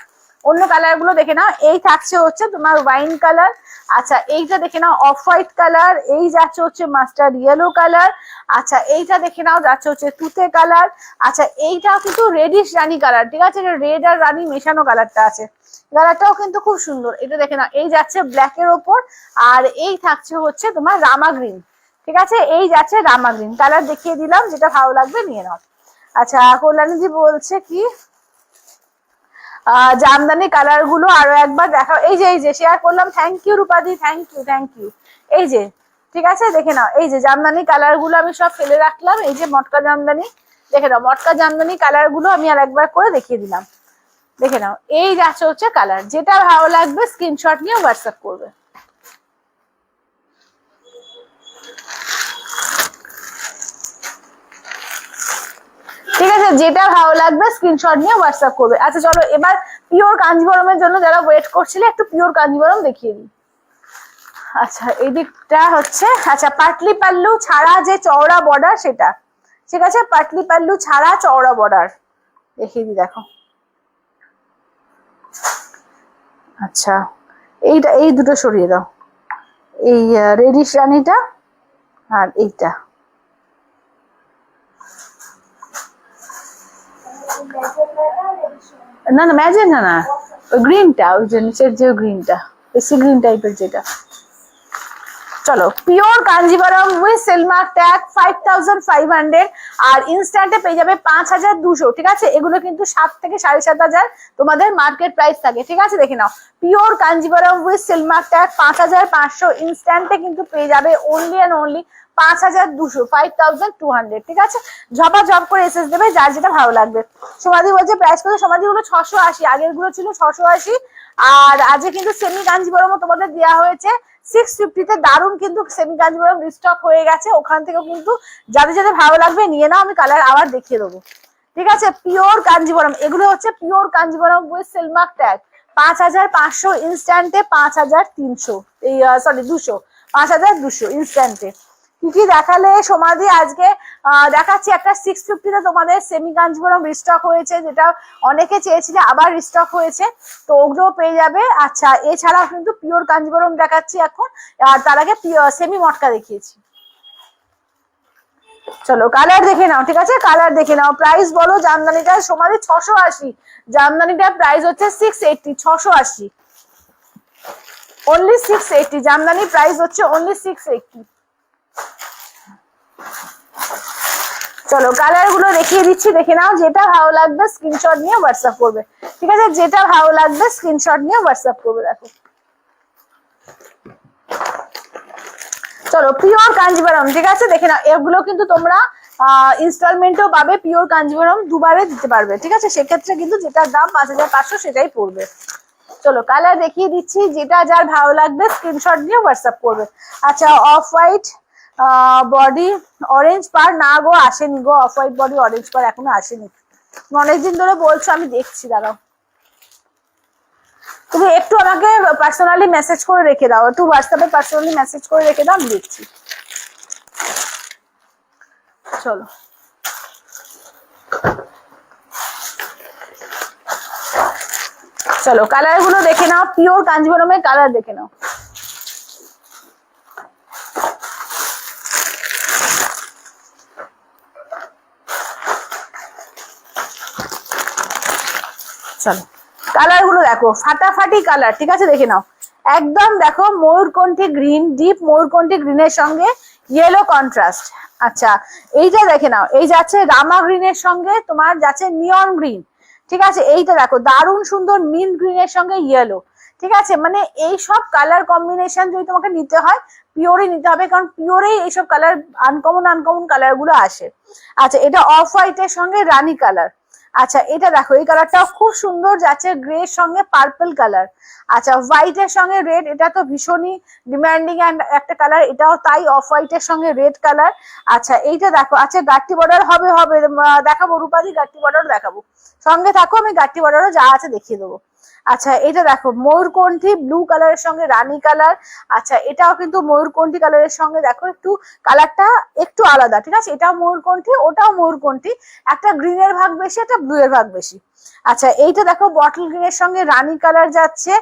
অন্য কালার গুলো দেখে নাও। এই থাকছে হচ্ছে তোমার ওয়াইন কালার। আচ্ছা, এইটা দেখে নাও অফ হোয়াইট কালার। এই যাচ্ছে হচ্ছে মাস্টার্ড ইয়েলো কালার। আচ্ছা, এইটা দেখে নাও যাচ্ছে হচ্ছে তুতে কালার। আচ্ছা, এইটা কিন্তু রেডিশ রানী কালার। ঠিক আছে, রেড আর রানী মেশানো কালারটা আছে, কালারটাও কিন্তু খুব সুন্দর। এটা দেখে নাও, এই যাচ্ছে ব্ল্যাক এর ওপর, আর এই থাকছে হচ্ছে তোমার রামা গ্রিন। ঠিক আছে, এই যাচ্ছে রামা গ্রিন কালার, দেখিয়ে দিলাম, যেটা ভালো লাগবে নিয়ে নাও। আচ্ছা, কল্যাণীজি বলছে কি জামদানি কালার গুলো আরো একবার দেখাও। এই যে শেয়ার করলাম, থ্যাংক ইউ রূপাদি, থ্যাংক ইউ, থ্যাংক ইউ। এই যে, ঠিক আছে, দেখে নাও, এই যে জামদানি কালার গুলো আমি সব ফেলে রাখলাম, এই যে মটকা জামদানি, দেখে নাও, মটকা জামদানি কালার গুলো আমি আর একবার করে দেখিয়ে দিলাম, দেখে নাও। এই যাচ্ছে হচ্ছে কালার, যেটা ভালো লাগবে স্ক্রিনশট নিয়ে হোয়াটসঅ্যাপ করবে। ঠিক আছে, যেটা ভালো লাগবে স্ক্রিনশট নিয়ে হোয়াটসঅ্যাপ করবে। আচ্ছা চলো, এবার পিওর কাঞ্জিবরমের জন্য যারা ওয়েট করছিলে, একটু পিওর কাঞ্জিবরম দেখিয়ে দিই। আচ্ছা, এই দিকটা হচ্ছে, আচ্ছা, পাটলি পাল্লু ছাড়া যে চওড়া বর্ডার সেটা। ঠিক আছে, পাটলি পাল্লু ছাড়া চওড়া বর্ডার দেখিয়ে দিই, দেখো। আচ্ছা, এইটা, এই দুটো সরিয়ে দাও, এই রেডিশ রানীটা আর এইটা। না না, ম্যাজেন্টা না, ওই গ্রিনটা, ওই যে নিচের যে গ্রিনটা, এসি গ্রিন টাইপের যেটা। চলো, pure Kanjivaram with silk mark tag 5500, আর ইনস্ট্যান্টে পেয়ে যাবে 5200। ঠিক আছে, এগুলো কিন্তু 7 থেকে 7500 তোমাদের মার্কেট প্রাইস থাকে। ঠিক আছে, দেখে নাও, pure Kanjivaram with silk mark tag 5500, ইনস্ট্যান্টে কিন্তু পেয়ে যাবে অনলি অ্যান্ড অনলি 5200, 5200। ঠিক আছে, ঝপা ঝপ করে এসএস দেবে, যার যেটা ভালো লাগবে। সমাধি বলছে প্রাইস কত, সমাধি গুলো 680, আগের গুলো ছিল 680, আর আজকে কিন্তু সেমি কাঞ্জিভারমও তোমাদের দেওয়া হয়েছে 650-তে। দারুণ কিন্তু সেমি কাঞ্জিভারম রিস্টক হয়ে গেছে, ওখান থেকেও কিন্তু যাদের যাদের ভালো লাগবে নিয়ে নাও, আমি কালার আবার দেখিয়ে দেবো। ঠিক আছে, পিওর কাঞ্জিভারম, এগুলো হচ্ছে pure Kanjivaram with silk mark tag, 5500, ইনস্ট্যান্টে 5300, এই সরি 200, 5200 ইনস্ট্যান্টে। কি কি দেখালে সমাধি, আজকে দেখাচ্ছি একটা 650-তে তোমাদের সেমি কাঞ্জিভারম রিস্টক হয়েছে, যেটা অনেকে চেয়েছিলে, আবার রিস্টক হয়েছে, তো ওগুলো পেয়ে যাবে। আচ্ছা, এছাড়াও কিন্তু পিওর কাঞ্জিভারম দেখাচ্ছি এখন, আর তার আগে সেমি মটকা দেখিয়েছি। চলো কালার দেখে নাও। ঠিক আছে, কালার দেখে নাও, প্রাইস বলো। জামদানিটার সমাধি 680, জামদানিটার প্রাইস হচ্ছে 680, 680, অনলি 680, জামদানি প্রাইস হচ্ছে অনলি 680। চলো কালার গুলো দেখিয়ে দিচ্ছি, দেখে নাও, যেটা ভালো লাগবে স্ক্রিনশট নিয়ে হোয়াটসঅ্যাপ করবে। ঠিক আছে, যেটা ভালো লাগবে স্ক্রিনশট নিয়ে হোয়াটসঅ্যাপ করবে, দেখো। চলো, পিওর কাঞ্জিভারম, ঠিক আছে, দেখে নাও, এগুলো কিন্তু তোমরা ইনস্টলমেন্টও পাবে, পিওর কাঞ্জিভারম দুবারে দিতে পারবে। ঠিক আছে, সেক্ষেত্রে কিন্তু যেটার দাম 5500 সেটাই পড়বে। চলো কালার দেখিয়ে দিচ্ছি, যেটা যার ভালো লাগবে স্ক্রিনশট নিয়ে হোয়াটসঅ্যাপ করবে। আচ্ছা, অফ হোয়াইট বডি অরেঞ্জ পার, না গো আসেনি গো, অফ হোয়াইট বডি অরেঞ্জ পার এখনো আসেনি, অনেকদিন ধরে বলছো, আমি দেখছি, দাঁড়াও। তুমি একটু আমাকে পার্সোনালি মেসেজ করে রেখে দাও, একটু হোয়াটসঅ্যাপে পার্সোনালি মেসেজ করে রেখে দাও, আমি দেখছি। চলো, চলো কালার গুলো দেখে নাও, পিওর কাঞ্জিভরমের কালার দেখে নাও। চলো কালার গুলো দেখো, ফাটাফাটি কালার, ঠিক আছে দেখে নাও। একদম দেখো ময়ূরকণ্ঠী গ্রিন, ডিপ ময়ূরকণ্ঠী গ্রিনের সঙ্গে ইয়েলো কন্ট্রাস্ট। আচ্ছা এইটা দেখে নাও, এই যাচ্ছে রামা গ্রিনের সঙ্গে তোমার যাচ্ছে নিয়ন গ্রিন, ঠিক আছে। এইটা দেখো দারুণ সুন্দর মিন্ট গ্রিনের সঙ্গে ইয়েলো, ঠিক আছে। মানে এই সব কালার কম্বিনেশন যদি তোমাকে নিতে হয় পিওরই নিতে হবে, কারণ পিওরেই এইসব কালার আনকমন আনকমন কালার গুলো আসে। আচ্ছা এটা অফ হোয়াইটের সঙ্গে রানী কালার। আচ্ছা এটা দেখো এই কালারটাও খুব সুন্দর যাচ্ছে, গ্রে এর সঙ্গে পার্পল কালার। আচ্ছা হোয়াইট এর সঙ্গে রেড, এটা তো ভীষণই ডিমান্ডিং একটা কালার, এটাও তাই, অফ হোয়াইট এর সঙ্গে রেড কালার। আচ্ছা এইটা দেখো, আচ্ছা গাট্টি বর্ডার হবে হবে দেখাবো, রূপালি গাট্টি বর্ডার দেখাবো, সঙ্গে থাকো, আমি গাট্টি বর্ডারও যা আছে দেখিয়ে দেবো। আচ্ছা এটা দেখো ময়ূরকণ্ঠী ব্লু কালারের সঙ্গে রানী কালার। আচ্ছা এটাও কিন্তু ময়ূরকণ্ঠী কালারের সঙ্গে দেখো একটু কালারটা একটু আলাদা, ঠিক আছে। এটাও ময়ূরকণ্ঠী, ওটাও ময়ূরকণ্ঠী, একটা গ্রিনের ভাগ বেশি, একটা ব্লু এর ভাগ বেশি। আচ্ছা এইটা দেখো বটল গ্রিনের সঙ্গে রানী কালার যাচ্ছে।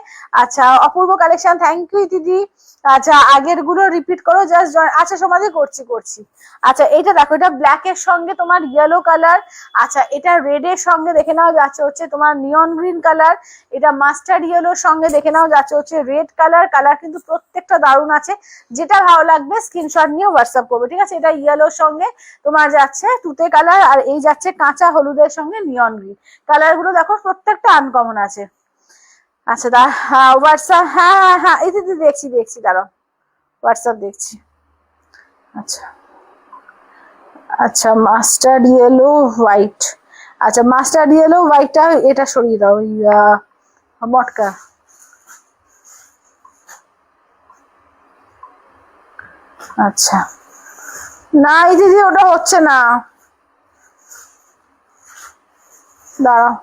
আচ্ছা অপূর্ব কালেকশন, থ্যাংক ইউ দিদি। আচ্ছা আগের গুলো রিপিট করো জাস্ট। আচ্ছা সমাধি করছি। আচ্ছা এইটা দেখো, এটা ব্ল্যাক এর সঙ্গে তোমার ইয়েলো কালার। আচ্ছা এটা রেড এর সঙ্গে দেখে নাও যাচ্ছে হচ্ছে তোমার নিয়ন গ্রিন কালার। এটা মাস্টার্ড ইয়েলোর সঙ্গে দেখে নাও যাচ্ছে হচ্ছে রেড কালার। কালার কিন্তু প্রত্যেকটা দারুণ আছে, যেটা ভালো লাগবে স্ক্রিনশট নিয়ে হোয়াটসঅ্যাপ করবে, ঠিক আছে। এটা ইয়েলোর সঙ্গে তোমার যাচ্ছে তুতে কালার, আর এই যাচ্ছে কাঁচা হলুদের সঙ্গে নিয়ন গ্রিন। কালার গুলো দেখো প্রত্যেকটা আনকমন আছে। আচ্ছা হোয়াটসঅ্যাপ, হ্যাঁ হ্যাঁ হ্যাঁ এই দিদি দেখছি দাঁড়াও, হোয়াটসঅ্যাপ দেখছি। আচ্ছা আচ্ছা মাস্টার্ড ইয়েলো হোয়াইট। আচ্ছা মাস্টার্ড ইয়েলো হোয়াইটটা এটা সরিয়ে দাও, ওই মটকা। আচ্ছা না এই দিদি ওটা হচ্ছে না, দাঁড়াও।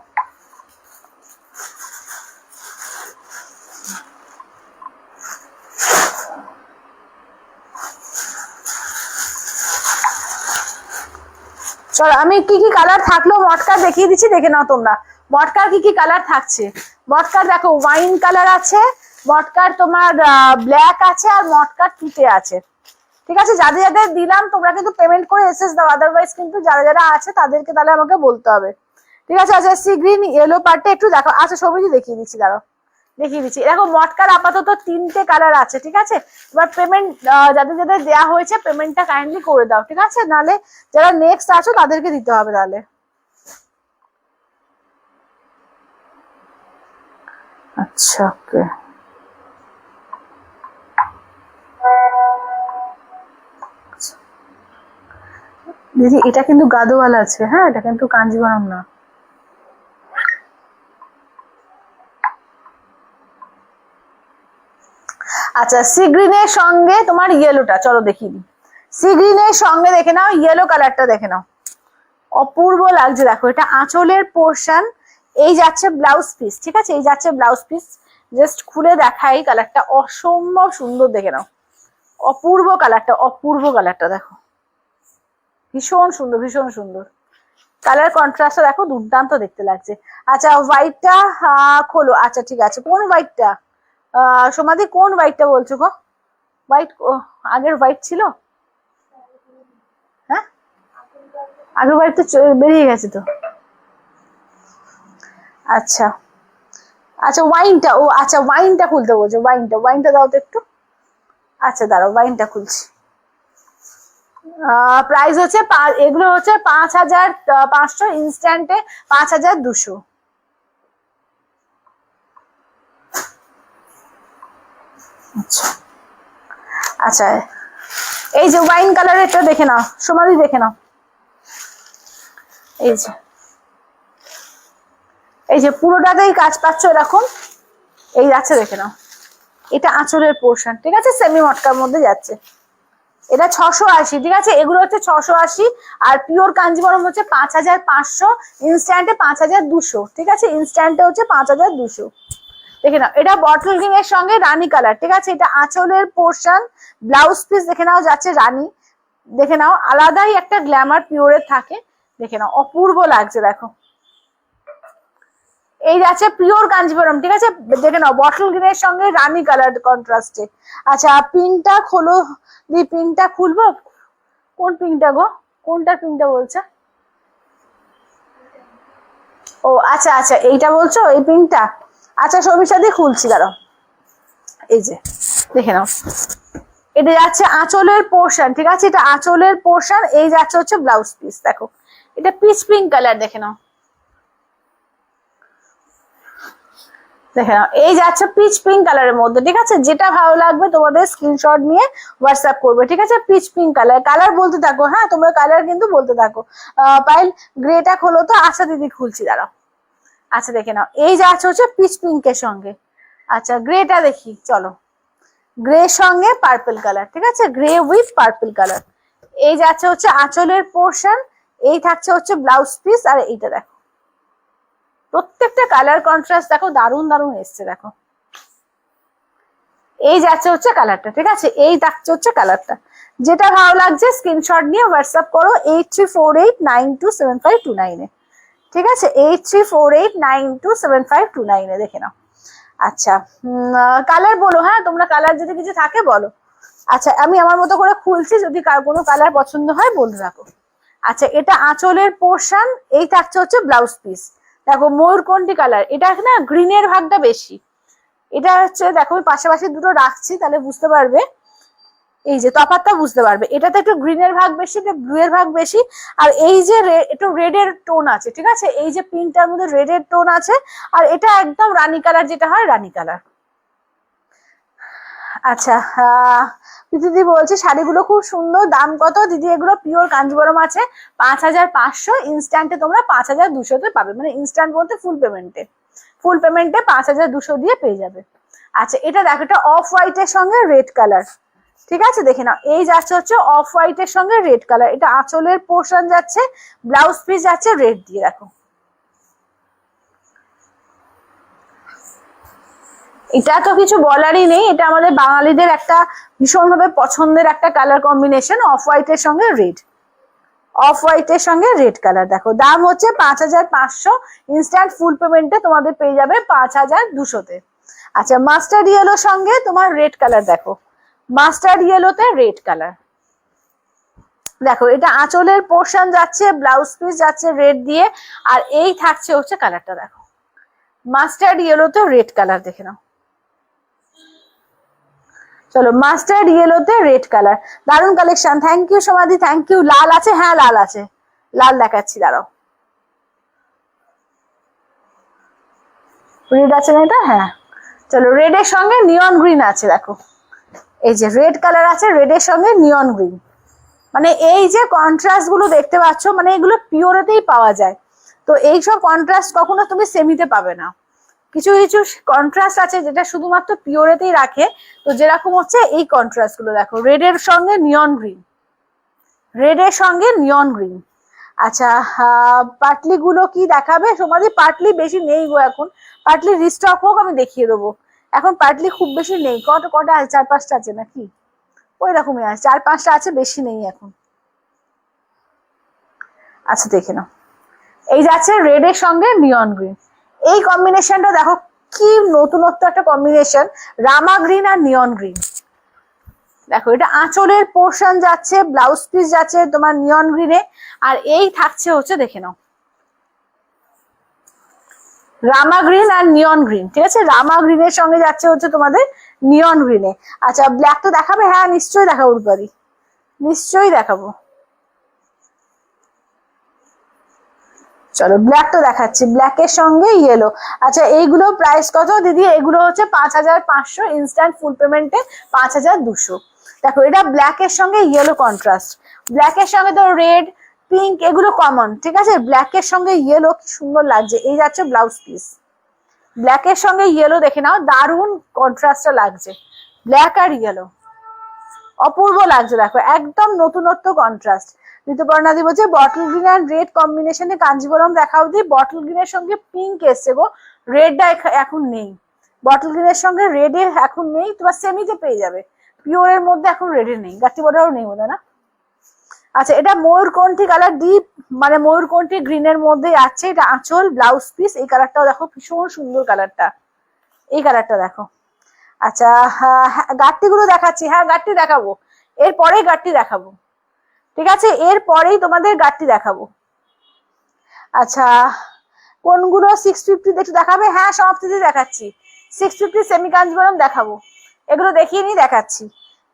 চলো আমি কি কি কালার থাকলো মটকা দেখিয়ে দিচ্ছি, দেখে নাও তোমরা মটকার কি কি কালার থাকছে। মটকার দেখো ওয়াইন কালার আছে, মটকার তোমার ব্ল্যাক আছে, আর মটকার তুতে আছে, ঠিক আছে। যাদের যাদের দিলাম তোমরা কিন্তু পেমেন্ট করে এসএস দাও, আদারওয়াইজ কিন্তু যারা যারা আছে তাদেরকে তাহলে আমাকে বলতে হবে, ঠিক আছে। আচ্ছা সি গ্রিন ইয়েলো পার্টটা একটু দেখো। আচ্ছা সবুজ দেখিয়ে দিচ্ছি, দাঁড়াও দেখিয়ে দিচ্ছি। দেখো মটকার আপাতত 3টে কালার আছে, ঠিক আছে। এবার পেমেন্ট যাদের যাদের দেওয়া হয়েছে পেমেন্টটা কাইন্ডলি করে দাও, ঠিক আছে, নালে যারা নেক্সট আছো তাদেরকে দিতে হবে তাহলে। আচ্ছা ওকে দিদি, এটা কিন্তু গাদোয়াল আছে, হ্যাঁ এটা কিন্তু কাঞ্জিভরম না। আচ্ছা সি গ্রিনের সঙ্গে তোমার ইয়েলোটা চলো দেখিয়ে দিই। সি গ্রিনের সঙ্গে দেখে নাও ইয়েলো কালারটা দেখে নাও, অপূর্ব লাগছে। দেখো এটা আঁচলের পোর্শন, এই যাচ্ছে ব্লাউজ পিস, ঠিক আছে, এই যাচ্ছে ব্লাউজ পিস। জাস্ট খুলে দেখাই, কালারটা অসম্ভব সুন্দর, দেখে নাও অপূর্ব কালারটা, অপূর্ব কালারটা দেখো, ভীষণ সুন্দর ভীষণ সুন্দর কালার কন্ট্রাস্টটা দেখো, দুর্দান্ত দেখতে লাগছে। আচ্ছা হোয়াইটটা খোলো। আচ্ছা ঠিক আছে, কোন হোয়াইটটা সমাধি, কোন হোয়াইটটা বলছো গো? হোয়াইট আগের হোয়াইট ছিল, হ্যাঁ আগের হোয়াইট তো বেরিয়ে গেছে তো। আচ্ছা আচ্ছা ওয়াইনটা, ও আচ্ছা ওয়াইনটা খুলতে বলছো, ওয়াইনটা দাও তো একটু। আচ্ছা দাঁড়াও ওয়াইনটা খুলছি। প্রাইস হচ্ছে এগুলো হচ্ছে 5500, ইনস্ট্যান্টে 5200। আচ্ছা আচ্ছা এই যে ওয়াইন কালারেরটা দেখে নাও সোমালি, দেখে নাও এই যে পুরোটাতেই কাজ পাচ্ছ এরকম, এই যাচ্ছে দেখে নাও, এটা আঁচলের পোর্শন, ঠিক আছে, সেমি মটকার মধ্যে যাচ্ছে। এটা 680, ঠিক আছে, এগুলো হচ্ছে 680, আর পিওর কাঞ্জিভরম হচ্ছে 5500, ইনস্ট্যান্টে 5200, ঠিক আছে, ইনস্ট্যান্টে হচ্ছে 5200। দেখে নাও এটা বটল গ্রিনের সঙ্গে রানী কালার, ঠিক আছে, এটা আঁচলের পোর্শন, ব্লাউজ পিস দেখে নাও যাচ্ছে রানী, দেখে নাও আলাদাই একটা গ্ল্যামার পিওরের থাকে, দেখে নাও অপূর্ব লাগছে দেখো। এই যাচ্ছে পিওর কাঞ্জিভরম, ঠিক আছে, দেখে নাও বটল গ্রিনের সঙ্গে রানী কালার কন্ট্রাস্টে। আচ্ছা পিঙ্কটা খোলো দি, পিঙ্কটা খুলবো, কোন পিঙ্কটা গো, কোনটা পিঙ্কটা বলছে? ও আচ্ছা আচ্ছা এইটা বলছো, এই পিঙ্কটা। আচ্ছা সমীর সাথে খুলছি, দাঁড়াও। এই যে দেখে নাও, এটা যাচ্ছে আঁচলের পোর্শন, ঠিক আছে, এটা আঁচলের পোর্শন, এই যাচ্ছে হচ্ছে ব্লাউজ পিস। দেখো এটা পিচ পিঙ্ক কালার, দেখে নাও, দেখে নাও এই যাচ্ছে পিচ পিঙ্ক কালারের মধ্যে, ঠিক আছে, যেটা ভালো লাগবে তোমাদের স্ক্রিনশট নিয়ে হোয়াটসঅ্যাপ করবে, ঠিক আছে। পিচ পিঙ্ক কালার, কালার বলতে থাকো, হ্যাঁ তোমরা কালার কিন্তু বলতে থাকো। পাইল গ্রেটা খোলো তো, আচ্ছা দিদি খুলছি, দাঁড়াও। আচ্ছা দেখে নাও এই যাচ্ছে হচ্ছে পিচ পিঙ্কের সঙ্গে। আচ্ছা গ্রেটা দেখি, চলো, গ্রে সঙ্গে পার্পল কালার, ঠিক আছে, গ্রে উইথ পার্পল কালার। এই যাচ্ছে হচ্ছে আঁচলের পোর্শন, এই থাকছে হচ্ছে ব্লাউজ পিস, আর এইটা দেখো প্রত্যেকটা কালার কন্ট্রাস্ট দেখো দারুণ দারুণ এসছে, দেখো এই যাচ্ছে হচ্ছে কালারটা, ঠিক আছে, এই থাকছে হচ্ছে কালারটা। যেটা ভালো লাগছে স্ক্রিনশট নিয়ে হোয়াটসঅ্যাপ করো 8348927529 এ, ঠিক আছে, 8348927529 এ, দেখে নাও। আচ্ছা কালার বলো, হ্যাঁ তোমরা কালার যদি কিছু থাকে বলো। আচ্ছা আমি আমার মতো করে খুলছি, যদি কার কোনো কালার পছন্দ হয় বলতে থাকো। আচ্ছা এটা আঁচলের পোর্শন, এই থাকছে হচ্ছে ব্লাউজ পিস। দেখো ময়ূরকণ্ঠী কালার, এটা না গ্রিনের ভাগটা বেশি, এটা হচ্ছে দেখো আমি পাশাপাশি দুটো রাখছি তাহলে বুঝতে পারবে, এই যে তফাৎটা বুঝতে পারবে, এটাতে একটু গ্রিনের ভাগ বেশি, এটা ব্লু এর ভাগ বেশি। আর এই যে একটু রেড এর টোন আছে, ঠিক আছে, এই যে পিঙ্কটার মধ্যে রেড এর টোন আছে, আর এটা একদম রানী কালার, যেটা হয় রানী কালার। আচ্ছা দিদি বলছে শাড়িগুলো খুব সুন্দর, দাম কত দিদি? এগুলো পিওর কাঞ্জিবরম আছে, 5500, ইনস্ট্যান্টে তোমরা 5200-তে পাবে, মানে ইনস্ট্যান্ট বলতে ফুল পেমেন্টে, ফুল পেমেন্টে 5200 দিয়ে পেয়ে যাবে। আচ্ছা এটা দেখো, এটা অফ হোয়াইটের সঙ্গে রেড কালার, ঠিক আছে, দেখে নাও এই যাচ্ছে হচ্ছে অফ হোয়াইটের সঙ্গে রেড কালার, এটা আঁচলের পোর্শন যাচ্ছে, ব্লাউজ পিস যাচ্ছে রেড দিয়ে, দেখো এটা তো কিছু বলারই নেই, এটা আমাদের বাঙালিদের একটা ভীষণভাবে পছন্দের একটা কালার কম্বিনেশন, অফ হোয়াইটের সঙ্গে রেড, অফ হোয়াইটের সঙ্গে রেড কালার। দেখো দাম হচ্ছে 5500, ইনস্ট্যান্ট ফুল পেমেন্টে তোমাদের পেয়ে যাবে 5200-তে। আচ্ছা মাস্টার্ড ইয়েলো সঙ্গে তোমার রেড কালার, দেখো মাস্টার্ড ইয়েলোতে রেড কালার, দেখো এটা আঁচলের পোর্শন যাচ্ছে, ব্লাউজ পিস যাচ্ছে রেড দিয়ে, আর এই থাকছে হচ্ছে কালারটা, দেখো মাস্টার্ড ইয়েলোতে রেড কালার, দেখে নাও, চলো মাস্টার্ড ইয়েলোতে রেড কালার, দারুন কালেকশন, থ্যাংক ইউ সমাধি, থ্যাংক ইউ। লাল আছে, হ্যাঁ লাল আছে, লাল দেখাচ্ছি, দাঁড়াও, রেড আছে না এটা, হ্যাঁ চলো রেড এর সঙ্গে নিয়ন গ্রিন আছে, দেখো এই যে রেড কালার আছে, রেড এর সঙ্গে নিয়ন গ্রিন, মানে এই যে কন্ট্রাস্ট গুলো দেখতে পাচ্ছ, মানে এগুলো পিওরেতেই পাওয়া যায়, তো এইসব কন্ট্রাস্ট কখনো তুমি সেমিতে পাবে না, কিছু কিছু কন্ট্রাস্ট আছে যেটা শুধুমাত্র পিওরেতেই রাখে, তো যেরকম হচ্ছে এই কন্ট্রাস্ট গুলো, দেখো রেড এর সঙ্গে নিয়ন গ্রিন, রেড এর সঙ্গে নিয়ন গ্রিন। আচ্ছা পাটলি গুলো কি দেখাবে সমাধি? পাটলি বেশি নেই গো এখন, পাটলি রিস্টক হোক আমি দেখিয়ে দেবো, এখন পাটলি খুব বেশি নেই, কটা কটা আছে, 4-5টা আছে নাকি, ওই রকমই আছে, 4-5টা আছে, বেশি নেই এখন। আচ্ছা দেখে নাও এই যাচ্ছে রেড এর সঙ্গে নিয়ন গ্রিন, এই কম্বিনেশনটা দেখো কি নতুনত্ব একটা কম্বিনেশন, রামা গ্রিন আর নিয়ন গ্রিন, দেখো এটা আঁচলের পোর্শন যাচ্ছে, ব্লাউজ পিস যাচ্ছে তোমার নিয়ন গ্রিনে, আর এই থাকছে হচ্ছে দেখে নাও রামা গ্রিন আর নিয়ন গ্রিন, ঠিক আছে, রামা গ্রিনের সঙ্গে যাচ্ছে হচ্ছে তোমাদের নিয়ন গ্রিনে। আচ্ছা ব্ল্যাক তো দেখাবে, হ্যাঁ নিশ্চয়ই দেখাবো রূপাদি, নিশ্চয়ই দেখাবো, চলো ব্ল্যাক তো দেখাচ্ছি, ব্ল্যাকের সঙ্গে ইয়েলো। আচ্ছা এইগুলো প্রাইস কত দিদি? এগুলো হচ্ছে 5500, ইনস্ট্যান্ট ফুল পেমেন্টে 5200। দেখো এটা ব্ল্যাকের সঙ্গে ইয়েলো কন্ট্রাস্ট, ব্ল্যাকের সঙ্গে তো রেড পিঙ্ক এগুলো কমন, ঠিক আছে, ব্ল্যাকের সঙ্গে ইয়েলো কি সুন্দর লাগছে, এই যাচ্ছে ব্লাউজ পিস, ব্ল্যাকের সঙ্গে ইয়েলো দেখে নাও দারুণ কন্ট্রাস্টটা লাগছে, ব্ল্যাক আর ইয়েলো অপূর্ব লাগছে, দেখো একদম নতুনত্ব কন্ট্রাস্ট। ঋতুপর্ণাদি বলছে বটল গ্রিন আর রেড কম্বিনেশনে কাঞ্জিবরম দেখাও দি, বটল গ্রিনের সঙ্গে পিঙ্ক এসছে গো, রেডটা এখন নেই, বটল গ্রিনের সঙ্গে রেড এর এখন নেই, তোমার সেমিতে পেয়ে যাবে, পিওর এর মধ্যে এখন রেড এর নেই, গাটি বর্ডারও নেই বোধ না। আচ্ছা এটা ময়ূরকণ্ঠী কালার, ডিপ মানে ময়ূরকণ্ঠী গ্রিনের মধ্যে আছে। এটা আঁচল, ব্লাউজ পিস। এই কালারটাও দেখো ভীষণ সুন্দর কালারটা, এই কালারটা দেখো। আচ্ছা গাঁটটি গুলো দেখাচ্ছি, হ্যাঁ গাঁটটি দেখাবো, এরপরেই গাঁটটি দেখাবো, ঠিক আছে এরপরেই তোমাদের গাঁটটি দেখাবো। আচ্ছা কোনগুলো 650 একটু দেখাবে? হ্যাঁ সমাপ্তিতে দেখাচ্ছি, 650 সেমি কাঞ্জিভরম দেখাবো, এগুলো দেখিয়ে নিয়ে দেখাচ্ছি।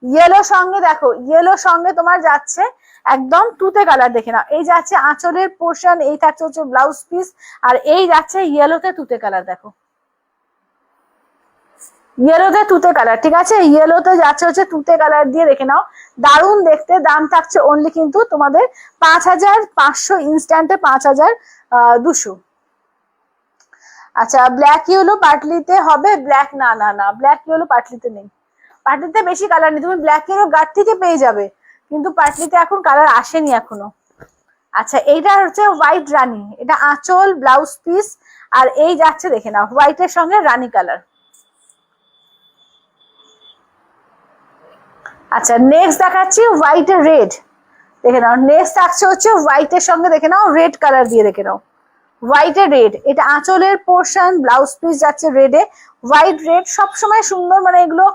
ইয়েলো সঙ্গে দেখো, ইয়েলো সঙ্গে তোমার যাচ্ছে একদম তুতে কালার, দেখে নাও এই যাচ্ছে আঁচলের পোর্শন, এই থাকছে হচ্ছে ব্লাউজ পিস, আর এই যাচ্ছে ইয়েলোতে তুতে কালার, দেখো ইয়েলোতে তুতে কালার, ঠিক আছে ইয়েলোতে যাচ্ছে হচ্ছে তুতে কালার দিয়ে, দেখে নাও দারুণ দেখতে। দাম থাকছে অনলি কিন্তু তোমাদের 5500, ইনস্ট্যান্টে 5200। আচ্ছা ব্ল্যাক ইয়েলো পাটলিতে হবে? ব্ল্যাক না না না, ব্ল্যাক ইয়েলো পাটলিতে নেই, পাটলিতে বেশি কালার নেই, তুমি ব্ল্যাক ইয়েলো গাঢ় থেকে পেয়ে যাবে, কিন্তু পাটলিতে এখন কালার আসেনি এখনো। আচ্ছা এইটা হচ্ছে হোয়াইট রানী, এটা আঁচল, ব্লাউজ পিস, আর এই যাচ্ছে দেখে নাও হোয়াইটের সঙ্গে রানী কালার। আচ্ছা নেক্সট দেখাচ্ছি হোয়াইট এর রেড, দেখে নাও নেক্সট থাকছে হচ্ছে হোয়াইটের সঙ্গে দেখে নাও রেড কালার দিয়ে, দেখে নাও হোয়াইট এর রেড, এটা আঁচলের পোর্শন, ব্লাউজ পিস যাচ্ছে রেডে, হোয়াইট রেড সবসময় সুন্দর, মানে এগুলো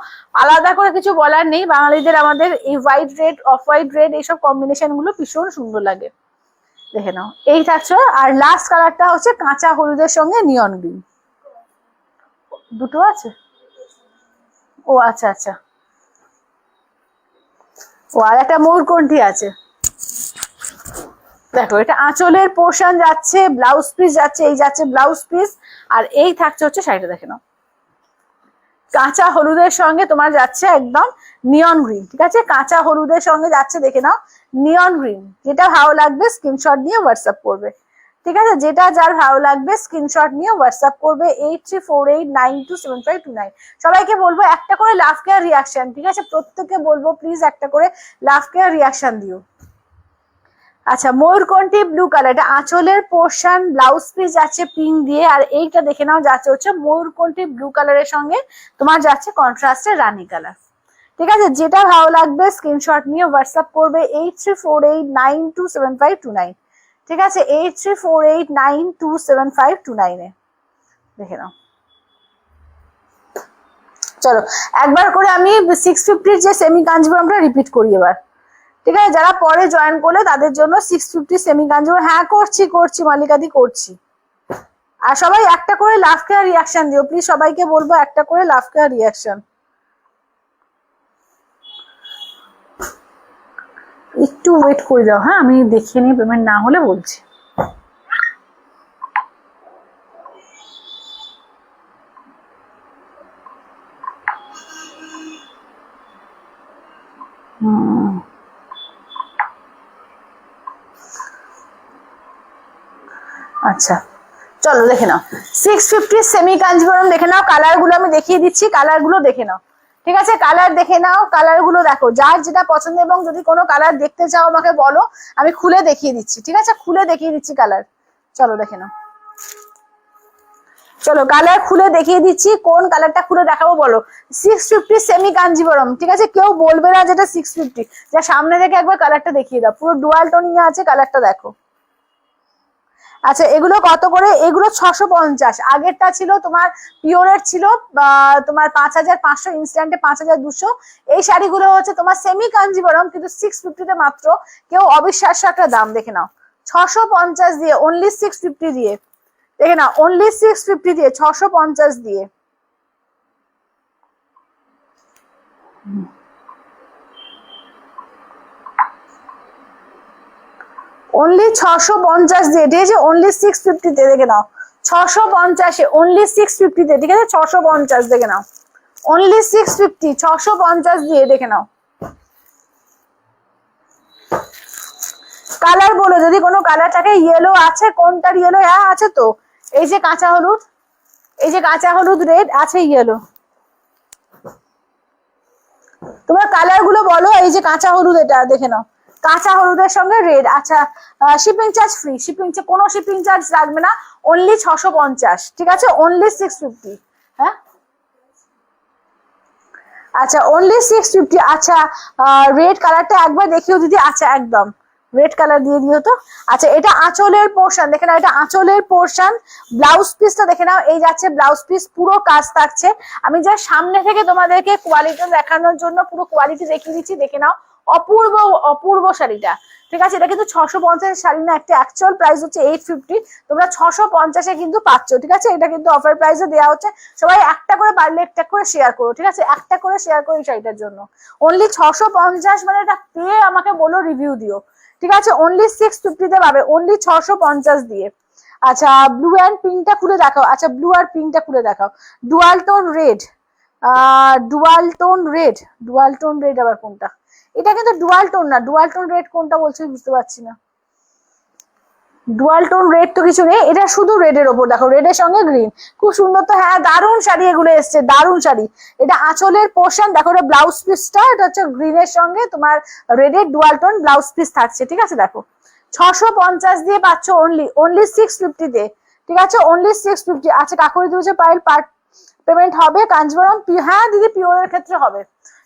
আলাদা করে কিছু বলার নেই, বাঙালিদের আমাদের এই white red, off white red এইসব কম্বিনেশন গুলো ভীষণ সুন্দর লাগে, দেখে নাও এই থাকছে। আর লাস্ট কালারটা হচ্ছে কাঁচা হলুদের সঙ্গে নিয়ন গ্রিন, দুটো আছে, ও আচ্ছা আচ্ছা, ও আর একটা ময়ূরকণ্ঠী আছে, দেখো এটা আঁচলের পোর্শন যাচ্ছে, ব্লাউজ পিস যাচ্ছে, এই যাচ্ছে ব্লাউজ পিস, আর এই থাকছে হচ্ছে শাড়িটা, দেখে নাও কাঁচা হলুদের সঙ্গে তোমার যাচ্ছে একদম নিয়ন গ্রিন, ঠিক আছে কাঁচা হলুদের সঙ্গে যাচ্ছে, দেখে নাও নিয়ন গ্রিন। যেটা ভালো লাগবে স্ক্রিনশট নিয়ে হোয়াটসঅ্যাপ করবে, ঠিক আছে যেটা যার ভালো লাগবে স্ক্রিনশট নিয়ে হোয়াটসঅ্যাপ করবে 8348927529। সবাইকে বলবো একটা করে লাভ কেয়ার রিয়াকশন, ঠিক আছে প্রত্যেককে বলবো প্লিজ একটা করে লাভ কেয়ার রিয়াকশন দিও। আচ্ছা ময়ূরকণ্ঠী ব্লু কালার, এটা আঁচলের পোর্শন, ব্লাউজ পিস যাচ্ছে পিঙ্ক দিয়ে, আর এইটা দেখে নাও যাচ্ছে হচ্ছে ময়ূরকণ্ঠী ব্লু কালারের সঙ্গে তোমার যাচ্ছে কন্ট্রাস্টের রানী কালার, ঠিক আছে যেটা ভালো লাগবে স্ক্রিনশট নিয়ে হোয়াটসঅ্যাপ করবে 8348927529, ঠিক আছে 8348927529 দেখে নাও। চলো একবার করে আমি 650 যে সেমি কাঞ্জিভরমটা রিপিট করি এবার, ঠিক আছে যারা পরে জয়েন করলে তাদের জন্য 650 সেমি কাঞ্জিভরম, হ্যাঁ করছি করছি মালিকাদি করছি। আর সবাই একটা করে লাভ কেয়ার রিয়াকশন দিও প্লিজ, সবাইকে বলবো একটা করে লাভ কেয়ার রিয়াকশন। একটু ওয়েট করে যাও, হ্যাঁ আমি দেখিয়ে নিই, পেমেন্ট না হলে বলছি। আচ্ছা চলো দেখে নাও 650 সেমি কাঞ্জিভরম, দেখে নাও কালার গুলো আমি দেখিয়ে দিচ্ছি, কালার গুলো দেখে নাও, ঠিক আছে কালার দেখে নাও, কালার গুলো দেখো যার যেটা পছন্দ, এবং যদি কোনো কালার দেখতে চাও আমাকে বলো আমি খুলে দেখিয়ে দিচ্ছি, ঠিক আছে খুলে দেখিয়ে দিচ্ছি কালার। চলো দেখে নাও, চলো কালার খুলে দেখিয়ে দিচ্ছি, কোন কালারটা খুলে দেখাবো বলো? 650 সেমি কাঞ্জিভরম, ঠিক আছে কেউ বলবে না যেটা 650, যা সামনে থেকে একবার কালারটা দেখিয়ে দাও, পুরো ডুয়াল টোনিং আছে কালারটা দেখো। আচ্ছা এগুলো কত করে? এগুলো 650, আগেরটা ছিল তোমার পিওরের ছিল তোমার 5500, ইনস্ট্যান্টে 5200। এই শাড়িগুলো হচ্ছে তোমার সেমি কাঞ্জিভরম কিন্তু 650 মাত্র, কেউ অবিশ্বাস্য একটা দাম, দেখে নাও 650 দিয়ে, অনলি 650 দিয়ে, দেখে নাও অনলি 650 দিয়ে, 650 দিয়ে। অনলি 650 দিয়ে, ঠিক আছে অনলি 650 তে, দেখে নাও 650 অনলি 650 তে, ঠিক আছে 650 দেখে নাও অনলি 650, 650 দিয়ে দেখে নাও। কালার বলো যদি কোনো কালার থাকে, ইয়েলো আছে কোনটার ইয়েলো? হ্যাঁ আছে তো, এই যে কাঁচা হলুদ, এই যে কাঁচা হলুদ রেড আছে ইয়েলো, তোমার কালার গুলো বলো, এই যে কাঁচা হলুদ এটা দেখে নাও, কাঁচা হলুদের সঙ্গে রেড। আচ্ছা শিপিং চার্জ ফ্রি, কোনো শিপিং চার্জ লাগবে না, অনলি 650, ঠিক আছে অনলি 650, হ্যাঁ আচ্ছা অনলি 650। আচ্ছা রেড কালারটা একবার দেখিও দিদি, আচ্ছা একদম রেড কালার দিয়ে দিও তো। আচ্ছা এটা আঁচলের পোর্শন দেখে নাও, এটা আঁচলের পোর্শন। ব্লাউজ পিসটা দেখে নাও, এই যাচ্ছে ব্লাউজ পিস, পুরো কাজ থাকছে। আমি যা সামনে থেকে তোমাদেরকে কোয়ালিটি দেখানোর জন্য পুরো কোয়ালিটি দেখিয়ে দিচ্ছি, দেখে নাও। অপূর্ব অপূর্ব শাড়িটা, ঠিক আছে। এটা কিন্তু 650 শাড়ি না, একটা অ্যাকচুয়াল প্রাইস হচ্ছে 850। তোমরা 650-এ কিন্তু পাচ্ছ, ঠিক আছে। এটা কিন্তু অফার প্রাইসে দেওয়া হচ্ছে। সবাই একটা করে পারলে একটা করে শেয়ার করো, ঠিক আছে, একটা করে শেয়ার করো এই শাড়িটার জন্য। অনলি 650, মানে এটা পেয়ে আমাকে বলো, রিভিউ দিও, ঠিক আছে। অনলি 650-তে পাবে, অনলি 650 দিয়ে। আচ্ছা ব্লু অ্যান্ড পিঙ্কটা খুলে দেখাও। আচ্ছা ব্লু আর পিঙ্কটা খুলে দেখাও। Dual tone red, dual tone red, dual tone red আবার কোনটা? এটা কিন্তু ডুয়াল টোন না, ডুয়াল টোন রেড কোনটা বলছো বুঝতে পারছি না। ডুয়াল টোন রেড তো কিছু নেই, এটা শুধু রেডের ওপর দেখো, রেডের সঙ্গে গ্রিন, খুব সুন্দর তো। হ্যাঁ দারুণ শাড়ি এগুলো এসছে, দারুণ শাড়ি। এটা আঁচলের পোর্শন দেখো, এটা ব্লাউজ পিসটা, এটা হচ্ছে গ্রিনের সঙ্গে তোমার রেডের ডুয়াল টোন ব্লাউজ পিস থাকছে, ঠিক আছে। দেখো 650 দিয়ে পাচ্ছ, অনলি অনলি 650-তে, ঠিক আছে, অনলি 650। আচ্ছা কাকুরি দিয়েছে পাইল পার্ট পেমেন্ট হবে কাঞ্জিবরম। হ্যাঁ দিদি পিওরের ক্ষেত্রে হবে,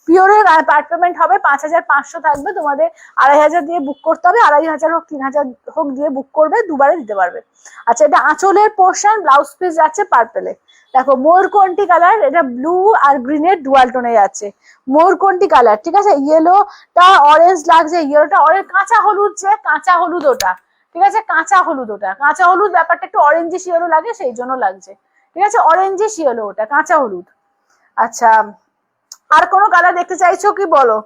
পিওরের পার্ট পেমেন্ট হবে, 5500 থাকবে তোমাদের। 2500 দিয়ে বুক করতে হবে, 2500 হোক 3000 হোক দিয়ে বুক করবে, দুবারে দিতে পারবে। আচ্ছা এটা আঁচলের পোর্শন, ব্লাউজ পিস যাচ্ছে পার্পেলে। দেখো মোরকন্টি কালার, এটা ব্লু আর গ্রিনের ডুয়াল টোনে যাচ্ছে, মোরকন্টি কালার, ঠিক আছে। ইয়েলোটা অরেঞ্জ লাগছে, ইয়েলোটা অরেঞ্জ, কাঁচা হলুদ, যে কাঁচা হলুদ ওটা, ঠিক আছে, কাঁচা হলুদ ওটা, কাঁচা হলুদ ব্যাপারটা একটু অরেঞ্জিশ ইয়েলো লাগে, সেই জন্য লাগছে, ঠিক আছে, অরেঞ্জিশ ইয়েলো ওটা, কাঁচা হলুদ। আচ্ছা আর কোনো কালার দেখতে চাইছো কি বলো,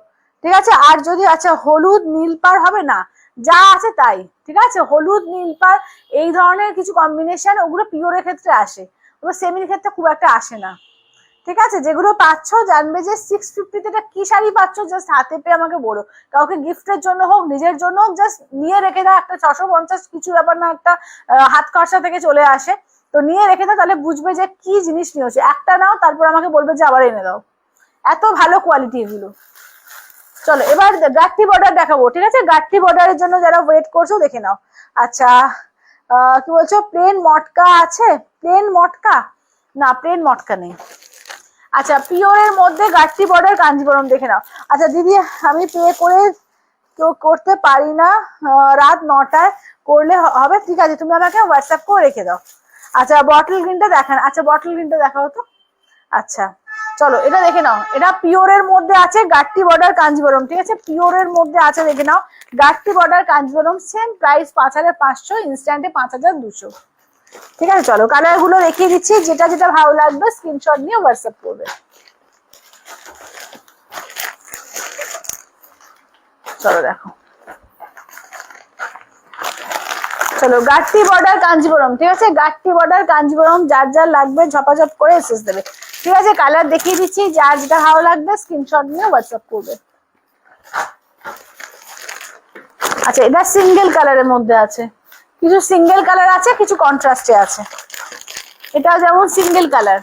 ঠিক আছে। আর যদি আচ্ছা হলুদ নীল পার হবে না, যা আছে তাই, ঠিক আছে। হলুদ নীল পার এই ধরনের কিছু কম্বিনেশন, ওগুলো পিওরের ক্ষেত্রে আসে, ওগুলো সেমির ক্ষেত্রে খুব একটা আসে না, ঠিক আছে। যেগুলো পাচ্ছ জানবে যে 650-তে এটা কি শাড়ি পাচ্ছ, জাস্ট হাতে পেয়ে আমাকে বলো। কাউকে গিফটের জন্য হোক, নিজের জন্য হোক, জাস্ট নিয়ে রেখে দাও। একটা 650 কিছু ব্যাপার না, একটা হাত খরচা থেকে চলে আসে, তো নিয়ে রেখে দাও, তাহলে বুঝবে যে কি জিনিস নিয়েছে। একটা নাও, তারপর আমাকে বলবে যে আবার এনে দাও, এত ভালো কোয়ালিটি এগুলো। চলো এবার গাঠি বর্ডার দেখাবো, ঠিক আছে। গাঠি বর্ডারের জন্য যারা ওয়েট করছো দেখে নাও। আচ্ছা কি বলছো, প্লেন মটকা আছে? প্লেন মটকা না, প্লেন মটকা নেই। আচ্ছা পিওরের মধ্যে গাঠি বর্ডার কাঞ্জিবরম দেখে নাও। আচ্ছা দিদি আমি পে করে কেউ করতে পারি না, রাত 9টায় করলে হবে, ঠিক আছে, তুমি আমাকে হোয়াটসঅ্যাপ করে রেখে দাও। আচ্ছা বটল গ্রিনটা দেখান, আচ্ছা বটল গ্রিনটা দেখাও তো। আচ্ছা চলো এটা দেখে নাও, এটা পিওরের মধ্যে আছে, গাট্টি বর্ডার কাঞ্জিবরম, ঠিক আছে, পিওরের মধ্যে আছে, দেখে নাও। গাট্টি বর্ডার কাঞ্জিবরম, সেম প্রাইস 5500, ইনস্ট্যান্টে 5200, ঠিক আছে। চলো কালার গুলো দেখিয়ে দিচ্ছি, যেটা যেটা ভালো লাগবে স্ক্রিনশট নিয়ে হোয়াটসঅ্যাপ করবে। চলো দেখো, চলো গাট্টি বর্ডার কাঞ্জিবরম, ঠিক আছে, গাট্টি বর্ডার কাঞ্জিবরম, যার যার লাগবে ঝপাঝপ করে এসএস দেবে, ঠিক আছে। কালার দেখিয়ে দিচ্ছি, যার যেটা ভালো লাগবে স্ক্রিনশট নিয়ে হোয়াটসঅ্যাপ করবে। আচ্ছা এটা সিঙ্গেল কালারের মধ্যে আছে, কিছু সিঙ্গেল কালার আছে, কিছু কন্ট্রাস্টে আছে। এটা যেমন সিঙ্গেল কালার।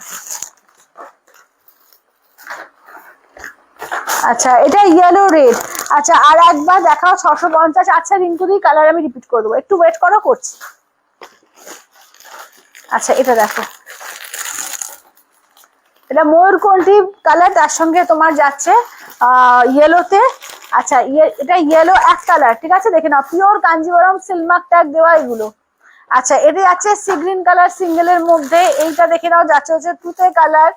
আচ্ছা এটা ইয়েলো রেড। আচ্ছা আর একবার দেখাও 650। আচ্ছা রিঙ্কুদি কালার আমি রিপিট করে দেবো, একটু ওয়েট করো, করছি। আচ্ছা এটা দেখো, এটা ময়ূরকণ্ঠী কালার, তার সঙ্গে তোমার যাচ্ছে ইয়েলোতে। আচ্ছা এটা ইয়েলো এক কালার, ঠিক আছে, দেখে নাও, পিওর কাঞ্জিবরম সিলমার্ক ট্যাগ দেওয়া এগুলো। আচ্ছা এটা যাচ্ছে সি গ্রিন কালার সিঙ্গেলের মধ্যে, এইটা দেখে নাও যাচ্ছে হচ্ছে তুতে কালার।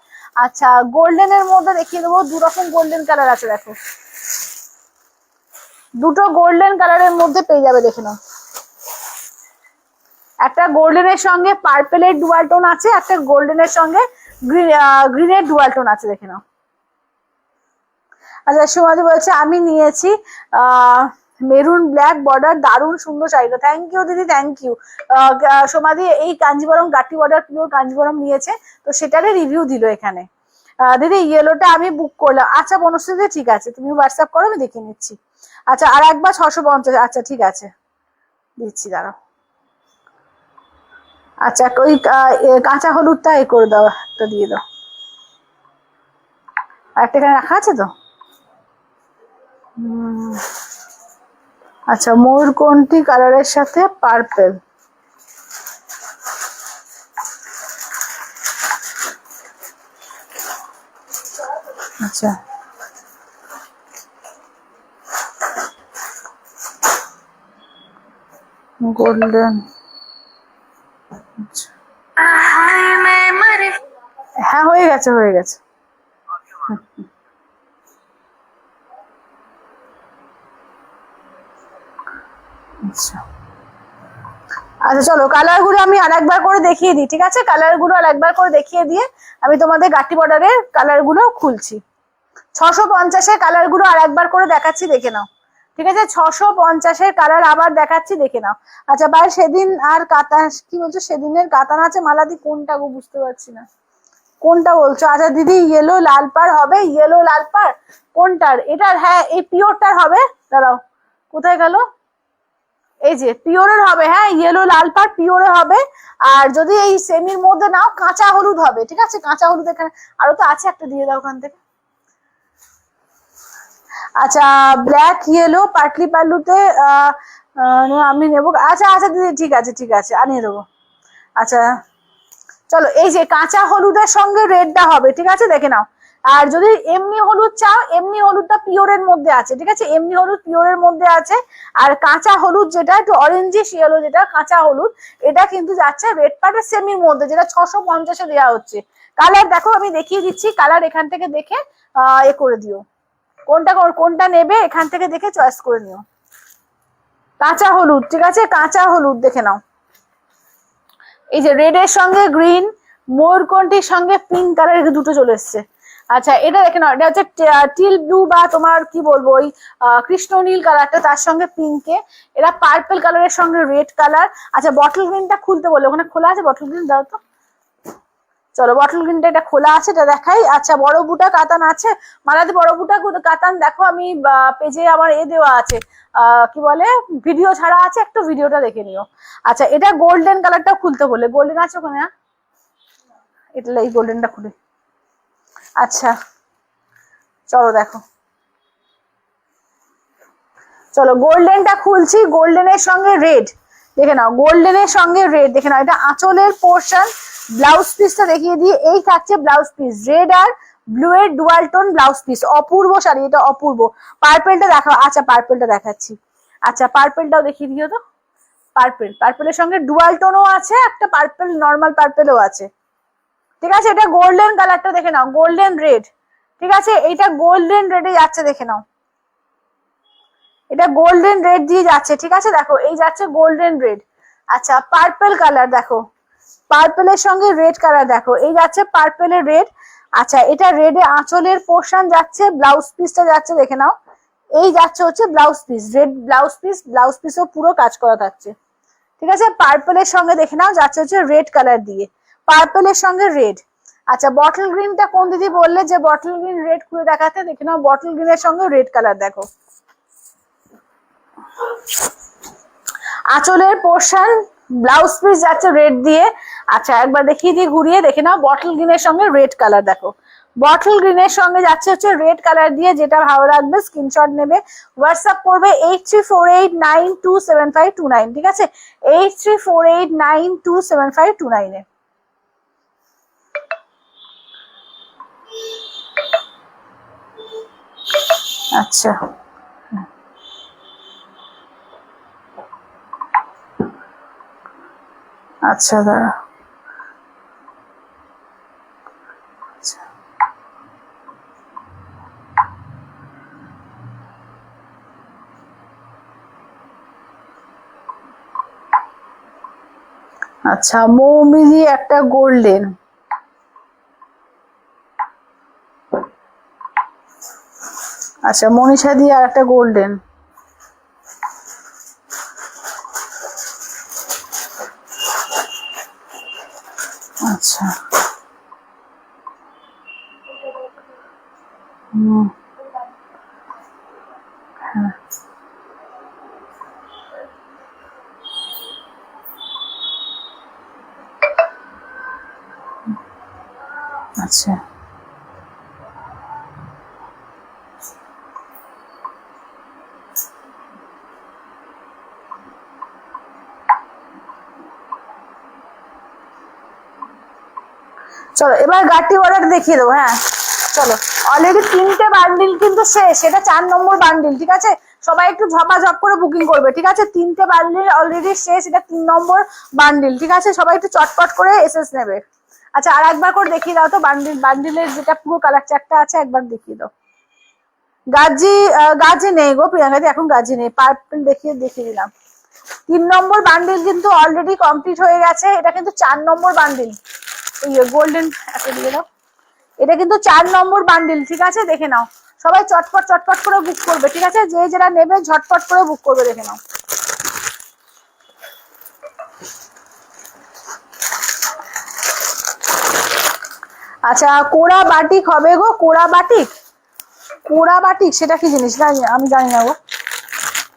আচ্ছা গোল্ডেন এর মধ্যে দেখিয়ে দেবো, দু রকম গোল্ডেন কালার আছে, দেখো দুটো গোল্ডেন কালারের মধ্যে পেয়ে যাবে, দেখে নাও। একটা গোল্ডেনের সঙ্গে পার্পেলের ডুয়াল টোন আছে, একটা গোল্ডেনের সঙ্গে গ্রিনের ডুয়াল টোন আছে, দেখে নাও। আচ্ছা সুমাদি বলছে আমি নিয়েছি মেরুন ব্ল্যাক বর্ডার, দারুণ সুন্দর শাড়িটা, থ্যাংক ইউ দিদি, থ্যাংক ইউ। সোমাদি এই কাঞ্জিবরম গাটি বর্ডার পিওর কাঞ্জিবরম নিয়েছে, তো সেটারই রিভিউ দিল এখানে। দিদি ইয়েলোটা আমি বুক করলাম। আচ্ছা বনশ্রী ঠিক আছে, তুমি হোয়াটসঅ্যাপ করো, আমি দেখে নিচ্ছি। আচ্ছা আর একবার 650, আচ্ছা ঠিক আছে দিচ্ছি, দাঁড়াও। আচ্ছা ওই কাঁচা হলুদটা এ করে দাও, একটা দিয়ে দাও, আর একটা এখানে রাখা আছে তো। আচ্ছা ময়ূরকণ্ঠী কালারের সাথে পার্পেল, আচ্ছা গোল্ডেন, হ্যাঁ হয়ে গেছে হয়ে গেছে। আচ্ছা আচ্ছা চলো কালার গুলো আমি আরেকবার করে দেখিয়ে দিই, ঠিক আছে? কালার গুলো আরেকবার করে দেখিয়ে দিয়ে আমি তোমাদের গাটি বর্ডারের কালার গুলো খুলছি। 650-এর কালার গুলো আরেকবার করে দেখাচ্ছি, দেখে নাও, ঠিক আছে? 650-এর কালার আবার দেখাচ্ছি, দেখে নাও। আচ্ছা ভাই সেদিন আর কাতান কি বলছো, সেদিনের কাতান আছে মালাদি কোনটা গো, বুঝতে পারছি না কোনটা বলছো। আচ্ছা দিদি ইয়েলো লাল পাড় হবে, ইয়েলো লাল পাড় কোনটার? এটার, হ্যাঁ এই পিওরটার হবে। দাঁড়াও কোথায় গেল, এই যে পিওরের হবে, হ্যাঁ ইয়েলো লাল পাড় পিওরের হবে। আর যদি এই সেমির মধ্যে নাও কাঁচা হলুদ হবে, ঠিক আছে? কাঁচা হলুদ এখানে আরো তো আছে, একটা দিয়ে দাও ওখান থেকে। আচ্ছা ব্ল্যাক ইয়েলো পাটলি পাল্লুতে আমি নেবো। আচ্ছা আচ্ছা দিদি ঠিক আছে ঠিক আছে আনিয়ে দেবো। আচ্ছা চলো এই যে কাঁচা হলুদের সঙ্গে রেডটা হবে, ঠিক আছে? দেখে নাও। আর যদি এমনি হলুদ চাও, এমনি হলুদটা পিওরের মধ্যে আছে, ঠিক আছে? এমনি হলুদ পিওরের মধ্যে আছে। আর কাঁচা হলুদ যেটা একটু অরেঞ্জিশ ইয়েলো, যেটা কাঁচা হলুদ, এটা কিন্তু যাচ্ছে রেড পার্টের সেমির মধ্যে, যেটা 650-এ দেওয়া হচ্ছে। কালার দেখো আমি দেখিয়ে দিচ্ছি, কালার এখান থেকে দেখে এ করে দিও, কোনটা কোনটা নেবে এখান থেকে দেখে চয়েস করে নিও। কাঁচা হলুদ, ঠিক আছে? কাঁচা হলুদ দেখে নাও, এই যে রেড এর সঙ্গে গ্রিন, ময়ূরকণ্ঠীর সঙ্গে পিঙ্ক কালারের দুটো চলে এসছে। আচ্ছা এটা দেখে নাও, এটা হচ্ছে টিল ব্লু বা তোমার কি বলবো ওই কৃষ্ণ নীল কালারটা, তার সঙ্গে পিঙ্কে এটা পার্পল কালারের সঙ্গে রেড কালার। আচ্ছা বটল গ্রিনটা খুলতে বলে, ওখানে খোলা আছে বটল গ্রিন, দাও তো। চলো বটল গ্রিনটা এটা খোলা আছে, এটা দেখাই। আচ্ছা বড় বুটা কাতান আছে মালাতে, বড় বুটা কাতান দেখো আমি পেজে আমার দেওয়া আছে, কি বলে ভিডিও ছাড়া আছে, একটু ভিডিওটা দেখে নিও। আচ্ছা এটা গোল্ডেন কালারটা খুলতে বলে, গোল্ডেন আছে ওখানে? এটা এই গোল্ডেনটা খুলে, আচ্ছা চলো দেখো, চলো গোল্ডেনটা খুলছি। গোল্ডেনের সঙ্গে রেড দেখে নাও, গোল্ডেনের সঙ্গে রেড দেখে নাও। এটা আঁচলের পোর্শন, ব্লাউজ পিসটা দেখিয়ে দিয়ে, এই থাকছে ব্লাউজ পিস, রেড আর ব্লু এর ডুয়াল টোন ব্লাউজ পিস, অপূর্ব শাড়ি, এটা অপূর্ব। পার্পেলটা দেখাও, আচ্ছা পার্পেলটা দেখাচ্ছি। আচ্ছা পার্পেলটাও দেখিয়ে দিও তো। পার্পেলের সঙ্গে ডুয়াল টোনও আছে, একটা পার্পেল নর্মাল পার্পেলও আছে, ঠিক আছে? এটা গোল্ডেন কালারটা দেখে নাও, গোল্ডেন রেড, ঠিক আছে? এইটা গোল্ডেন রেডে যাচ্ছে, দেখে নাও, এটা গোল্ডেন রেড দিয়ে যাচ্ছে, ঠিক আছে? দেখো এই যাচ্ছে গোল্ডেন রেড। আচ্ছা পার্পল কালার দেখো, পার্পলের সঙ্গে রেড কালার দেখো, এই যাচ্ছে পার্পলের রেড। আচ্ছা এটা রেডে আঁচলের পোর্শন যাচ্ছে, ব্লাউজ পিসটা যাচ্ছে দেখে নাও, এই যাচ্ছে হচ্ছে blouse piece, red blouse piece, blouse পিসও পুরো কাজ করা থাকছে, ঠিক আছে? পার্পলের সঙ্গে দেখে নাও যাচ্ছে হচ্ছে রেড কালার দিয়ে, পার্পলের সঙ্গে রেড। আচ্ছা বটল গ্রিনটা কোন দিদি বললে যে বটল গ্রিন রেড খুলে দেখাতে, দেখে নাও বটল গ্রিনের সঙ্গে রেড কালার দেখো, আঁচলের পোর্শন ব্লাউজ পিস যাচ্ছে রেড দিয়ে। আচ্ছা একবার দেখিয়ে দিয়ে ঘুরিয়ে দেখে নাও, বটল গ্রিনের সঙ্গে রেড কালার দেখো, বটল গ্রিনের সঙ্গে যাচ্ছে হচ্ছে রেড কালার দিয়ে। যেটা ভালো লাগবে স্ক্রিনশট নেবে, হোয়াটসঅ্যাপ করবে 8348927529, ঠিক আছে? 8348927529 আচ্ছা আচ্ছা দাঁড়া, আচ্ছা মৌমিলি একটা গোল্ডেন, আচ্ছা মনীষা দিয়ে আর একটা গোল্ডেন, আচ্ছা হ্যাঁ আচ্ছা চলো এবার গাটি বর্ডার দেখিয়ে দেবো। হ্যাঁ চলো অলরেডি 3টে বান্ডিল কিন্তু শেষ, এটা 4 নম্বর বান্ডিল, ঠিক আছে? সবাই একটু ঝপাঝপ করে বুকিং করবে, ঠিক আছে? 3টে বান্ডিল অলরেডি শেষ, এটা 3 নম্বর বান্ডিল, ঠিক আছে? সবাই একটু চটপট করে এসএস নেবে। আচ্ছা আর একবার করে দেখিয়ে দাও তো বান্ডিলের যেটা পুরো কালার চারটা আছে, একবার দেখিয়ে দাও। গাজি নেই গো প্রিয়াঙ্কাদি, এখন গাজি নেই, পার্পল দেখিয়ে দিলাম। 3 নম্বর বান্ডিল কিন্তু অলরেডি কমপ্লিট হয়ে গেছে, এটা কিন্তু 4 নম্বর বান্ডিল। এই গোল্ডেন একটা দিয়ে দাও, এটা কিন্তু 4 নম্বর বান্ডিল, ঠিক আছে? দেখে নাও, সবাই চটপট চটপট করে বুক করবে, ঠিক আছে? যে যেটা নেবে ঝটপট করে বুক করবে, দেখে নাও। আচ্ছা কোড়া বাটিক হবে গো, কোড়া বাটিক সেটা কি জিনিস আমি জানি না গো,